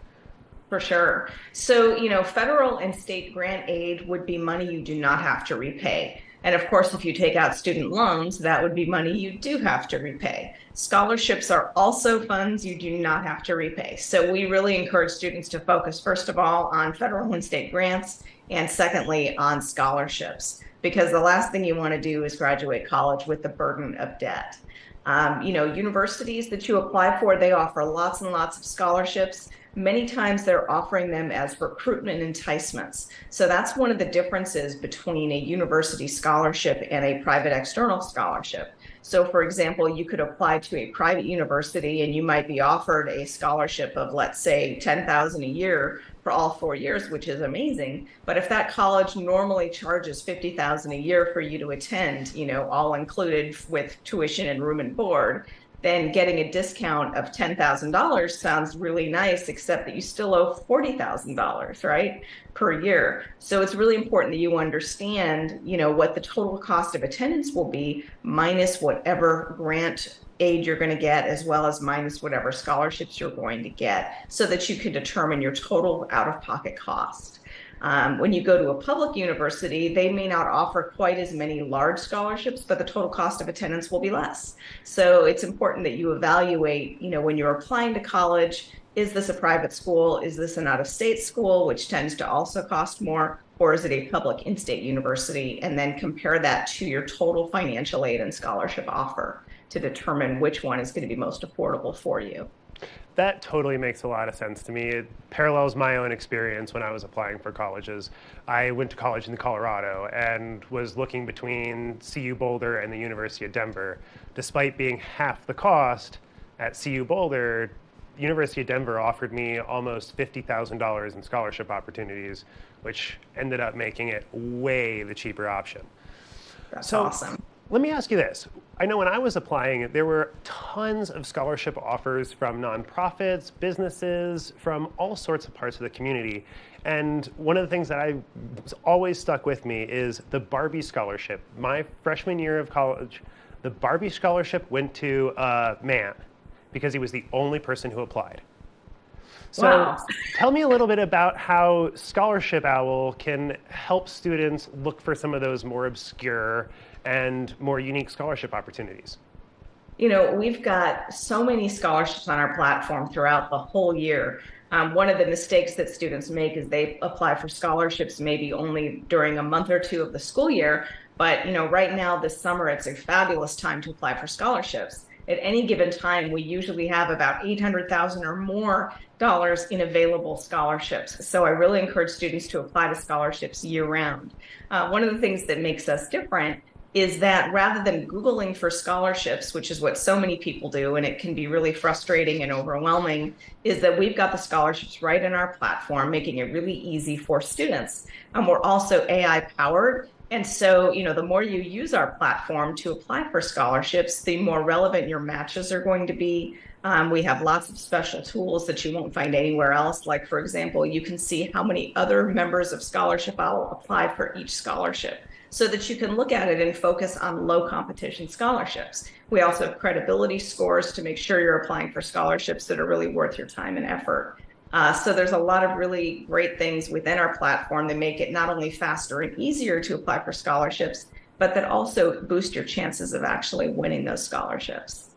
For sure. So, federal and state grant aid would be money you do not have to repay. And of course, if you take out student loans, that would be money you do have to repay. Scholarships are also funds you do not have to repay. So we really encourage students to focus, first of all, on federal and state grants, and secondly, on scholarships, because the last thing you want to do is graduate college with the burden of debt. Universities that you apply for, they offer lots and lots of scholarships. Many times they're offering them as recruitment enticements. So that's one of the differences between a university scholarship and a private external scholarship. So for example, you could apply to a private university and you might be offered a scholarship of, let's say, $10,000 a year for all 4 years, which is amazing. But if that college normally charges $50,000 a year for you to attend, all included with tuition and room and board, then getting a discount of $10,000 sounds really nice, except that you still owe $40,000, right, per year. So it's really important that you understand, what the total cost of attendance will be minus whatever grant aid you're going to get, as well as minus whatever scholarships you're going to get, so that you can determine your total out-of-pocket cost. When you go to a public university, they may not offer quite as many large scholarships, but the total cost of attendance will be less. So it's important that you evaluate, when you're applying to college, is this a private school? Is this an out-of-state school, which tends to also cost more? Or is it a public in-state university? And then compare that to your total financial aid and scholarship offer to determine which one is going to be most affordable for you. That totally makes a lot of sense to me. It parallels my own experience when I was applying for colleges. I went to college in Colorado and was looking between CU Boulder and the University of Denver. Despite being half the cost at CU Boulder, the University of Denver offered me almost $50,000 in scholarship opportunities, which ended up making it way the cheaper option. That's awesome. Let me ask you this. I know when I was applying, there were tons of scholarship offers from nonprofits, businesses, from all sorts of parts of the community. And one of the things that always stuck with me is the Barbie Scholarship. My freshman year of college, the Barbie Scholarship went to a man because he was the only person who applied. So tell me a little bit about how Scholarship Owl can help students look for some of those more obscure and more unique scholarship opportunities. We've got so many scholarships on our platform throughout the whole year. One of the mistakes that students make is they apply for scholarships maybe only during a month or two of the school year. But, right now this summer, it's a fabulous time to apply for scholarships. At any given time, we usually have about $800,000 or more in available scholarships. So I really encourage students to apply to scholarships year round. One of the things that makes us different is that rather than Googling for scholarships, which is what so many people do, and it can be really frustrating and overwhelming, is that we've got the scholarships right in our platform, making it really easy for students. We're also AI powered. And so, the more you use our platform to apply for scholarships, the more relevant your matches are going to be. We have lots of special tools that you won't find anywhere else. Like, for example, you can see how many other members of Scholarship Owl apply for each scholarship, so that you can look at it and focus on low competition scholarships. We also have credibility scores to make sure you're applying for scholarships that are really worth your time and effort. So there's a lot of really great things within our platform that make it not only faster and easier to apply for scholarships, but that also boost your chances of actually winning those scholarships.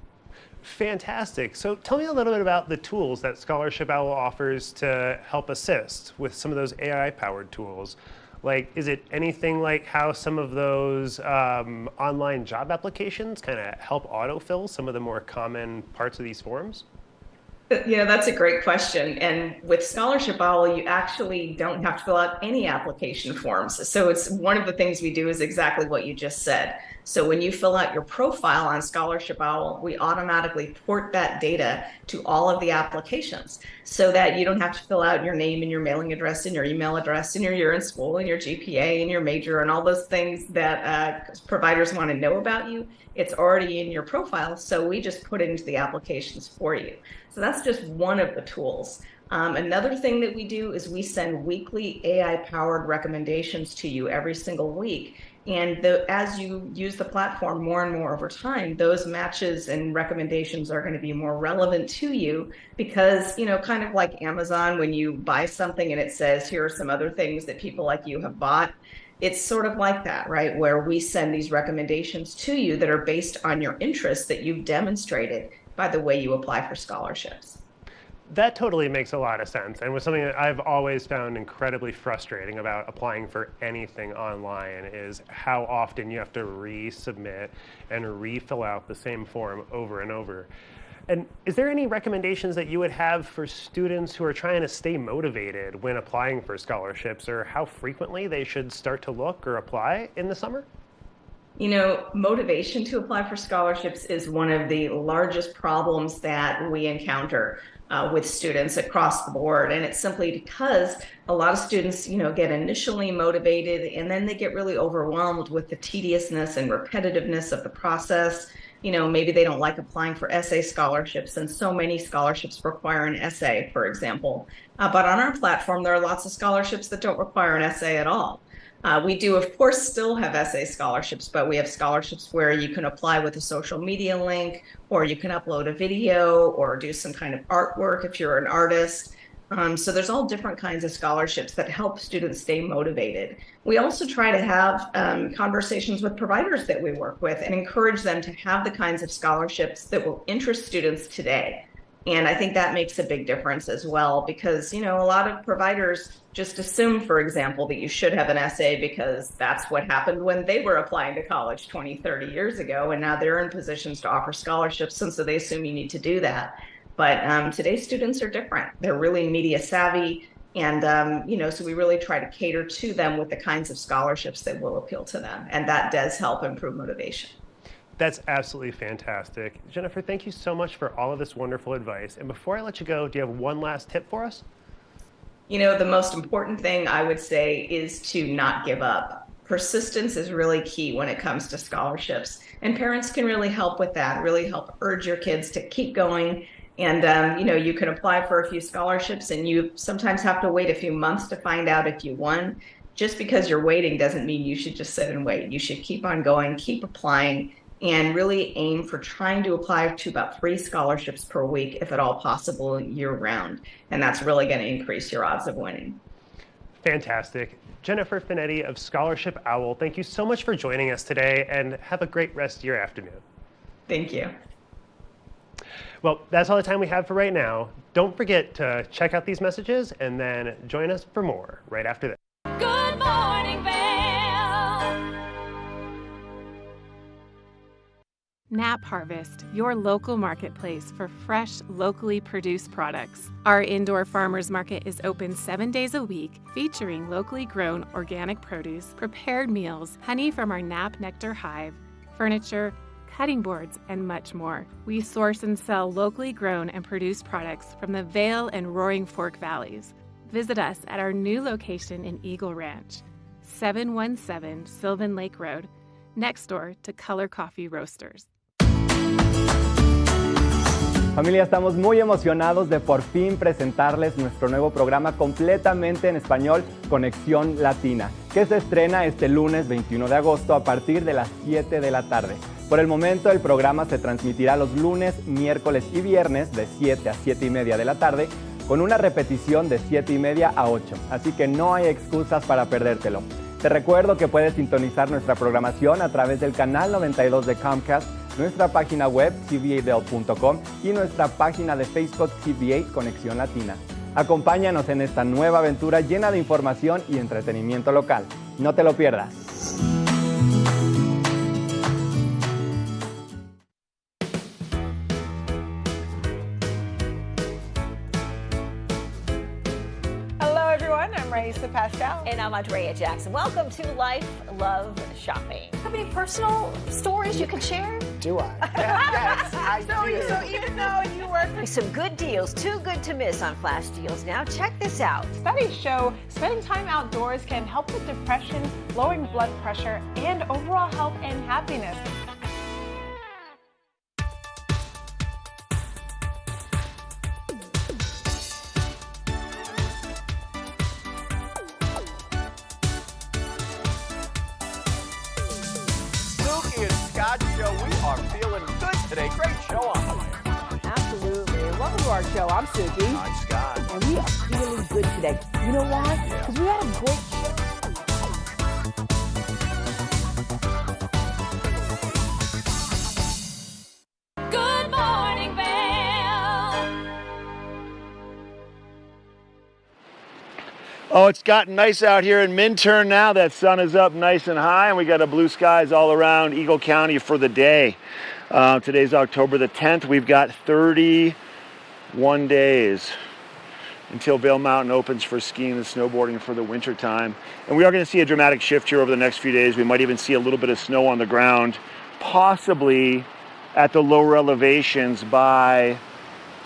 Fantastic. So tell me a little bit about the tools that Scholarship Owl offers to help assist with some of those AI-powered tools. Like, is it anything like how some of those online job applications kind of help autofill some of the more common parts of these forms? Yeah, that's a great question. And with Scholarship Owl, you actually don't have to fill out any application forms. So it's one of the things we do is exactly what you just said. So when you fill out your profile on Scholarship Owl, we automatically port that data to all of the applications so that you don't have to fill out your name and your mailing address and your email address and your year in school and your GPA and your major and all those things that providers want to know about you. It's already in your profile, so we just put it into the applications for you. So that's just one of the tools. Another thing that we do is we send weekly AI-powered recommendations to you every single week. And as you use the platform more and more over time, those matches and recommendations are going to be more relevant to you because, you know, kind of like Amazon, when you buy something and it says, here are some other things that people like you have bought. It's sort of like that, right? Where we send these recommendations to you that are based on your interests that you've demonstrated by the way you apply for scholarships. That totally makes a lot of sense, and was something that I've always found incredibly frustrating about applying for anything online is how often you have to resubmit and refill out the same form over and over. And is there any recommendations that you would have for students who are trying to stay motivated when applying for scholarships, or how frequently they should start to look or apply in the summer? You know, motivation to apply for scholarships is one of the largest problems that we encounter with students across the board. And it's simply because a lot of students, you know, get initially motivated and then they get really overwhelmed with the tediousness and repetitiveness of the process. You know, maybe they don't like applying for essay scholarships, and so many scholarships require an essay, for example. But on our platform, there are lots of scholarships that don't require an essay at all. We do, of course, still have essay scholarships, but we have scholarships where you can apply with a social media link, or you can upload a video or do some kind of artwork if you're an artist. So there's all different kinds of scholarships that help students stay motivated. We also try to have conversations with providers that we work with and encourage them to have the kinds of scholarships that will interest students today. And I think that makes a big difference as well, because, you know, a lot of providers just assume, for example, that you should have an essay because that's what happened when they were applying to college 20, 30 years ago. And now they're in positions to offer scholarships. And so they assume you need to do that. But today's students are different. They're really media savvy. And, you know, so we really try to cater to them with the kinds of scholarships that will appeal to them. And that does help improve motivation. That's absolutely fantastic. Jennifer, thank you so much for all of this wonderful advice. And before I let you go, do you have one last tip for us? You know, the most important thing I would say is to not give up. Persistence is really key when it comes to scholarships. And parents can really help with that, really help urge your kids to keep going. And, you know, you can apply for a few scholarships and you sometimes have to wait a few months to find out if you won. Just because you're waiting doesn't mean you should just sit and wait. You should keep on going, keep applying, and really aim for trying to apply to about 3 scholarships per week, if at all possible, year round. And that's really going to increase your odds of winning. Fantastic. Jennifer Finetti of Scholarship Owl, thank you so much for joining us today, and have a great rest of your afternoon. Thank you. Well, that's all the time we have for right now. Don't forget to check out these messages and then join us for more right after this. Good morning, Vail. Nap Harvest, your local marketplace for fresh, locally produced products. Our indoor farmers market is open 7 days a week, featuring locally grown organic produce, prepared meals, honey from our Nap Nectar hive, furniture, cutting boards, and much more. We source and sell locally grown and produced products from the Vail and Roaring Fork Valleys. Visit us at our new location in Eagle Ranch, 717 Sylvan Lake Road, next door to Color Coffee Roasters. Familia, estamos muy emocionados de por fin presentarles nuestro nuevo programa completamente en español, Conexión Latina, que se estrena este lunes 21 de agosto a partir de las 7 de la tarde. Por el momento, el programa se transmitirá los lunes, miércoles y viernes de 7 a 7 y media de la tarde, con una repetición de 7 y media a 8, así que no hay excusas para perdértelo. Te recuerdo que puedes sintonizar nuestra programación a través del canal 92 de Comcast, nuestra página web tv8vail.com y nuestra página de Facebook TV8 Conexión Latina. Acompáñanos en esta nueva aventura llena de información y entretenimiento local. No te lo pierdas. Hello, everyone. I'm Raisa Pascal. And I'm Andrea Jackson. Welcome to Life, Love, Shopping. Have any personal stories you can share? Do I? Yes, I do. So even though you work for some good deals, too good to miss on flash deals now. Check this out. Studies show spending time outdoors can help with depression, lowering blood pressure, and overall health and happiness. Spooky and Scott show. We are feeling good today. Great show on the way. Absolutely. Welcome to our show. I'm Suki. I'm Scott. And we are feeling good today. You know why? Because we had a great show. Good morning, Vail. Oh, it's gotten nice out here in Minturn now. That sun is up nice and high, and we got a blue skies all around Eagle County for the day. Today's October the 10th. We've got 31 days until Vail Mountain opens for skiing and snowboarding for the winter time. And we are going to see a dramatic shift here over the next few days. We might even see a little bit of snow on the ground, possibly at the lower elevations by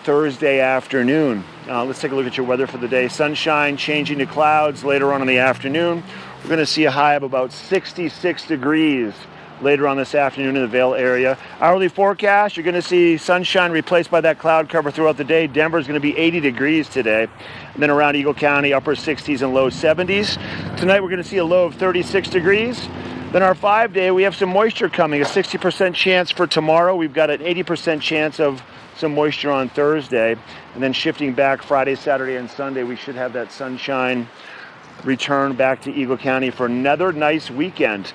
Thursday afternoon. Let's take a look at your weather for the day. Sunshine changing to clouds later on in the afternoon. We're going to see a high of about 66 degrees later on this afternoon in the Vail area. Hourly forecast, you're going to see sunshine replaced by that cloud cover throughout the day. Denver's going to be 80 degrees today. And then around Eagle County, upper 60s and low 70s. Tonight we're going to see a low of 36 degrees. Then our 5-day, we have some moisture coming, a 60% chance for tomorrow. We've got an 80% chance of some moisture on Thursday. And then shifting back Friday, Saturday, and Sunday, we should have that sunshine return back to Eagle County for another nice weekend.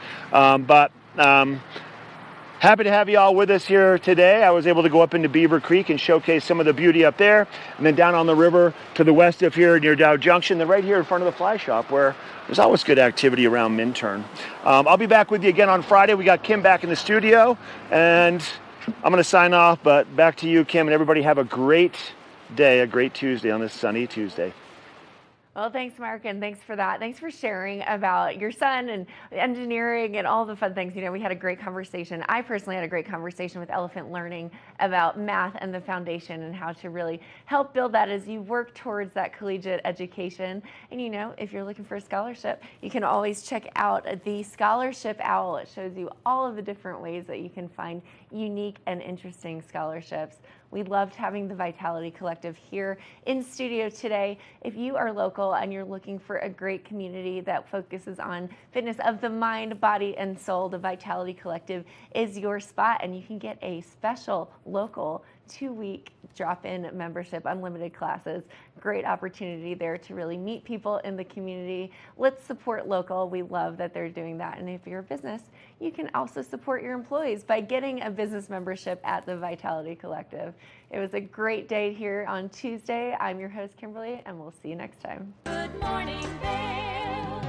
Happy to have you all with us here today. I was able to go up into Beaver Creek and showcase some of the beauty up there, and then down on the river to the west of here near Dow Junction, then right here in front of the fly shop where there's always good activity around Minturn. I'll be back with you again on Friday. We got Kim back in the studio, and I'm going to sign off, but back to you, Kim, and everybody have a great day, a great Tuesday on this sunny Tuesday. Well, thanks, Mark, and thanks for that. Thanks for sharing about your son and engineering and all the fun things. You know, we had a great conversation. I personally had a great conversation with Elephant Learning about math and the foundation and how to really help build that as you work towards that collegiate education. And, you know, if you're looking for a scholarship, you can always check out the Scholarship Owl. It shows you all of the different ways that you can find unique and interesting scholarships. We loved having the Vitality Collective here in studio today. If you are local and you're looking for a great community that focuses on fitness of the mind, body, and soul, the Vitality Collective is your spot, and you can get a special local 2-week drop-in membership, unlimited classes. Great opportunity there to really meet people in the community. Let's support local. We love that they're doing that. And if you're a business, you can also support your employees by getting a business membership at the Vitality Collective. It was a great day here on Tuesday. I'm your host, Kimberly, and we'll see you next time. Good morning, Vail.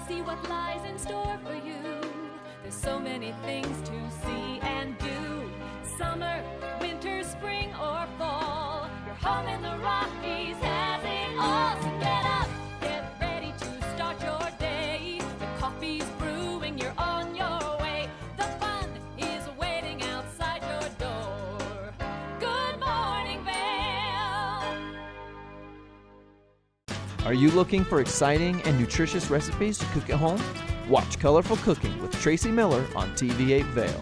See what lies in store for you. There's so many things to see and do. Summer, winter, spring, or fall. Your home in the Rockies has it all. So get up, get ready to start your day. The coffee's brewing, you're on your way. The fun is waiting outside your door. Good morning, Vail. Are you looking for exciting and nutritious recipes to cook at home? Watch Colorful Cooking with Tracy Miller on TV8 Vail.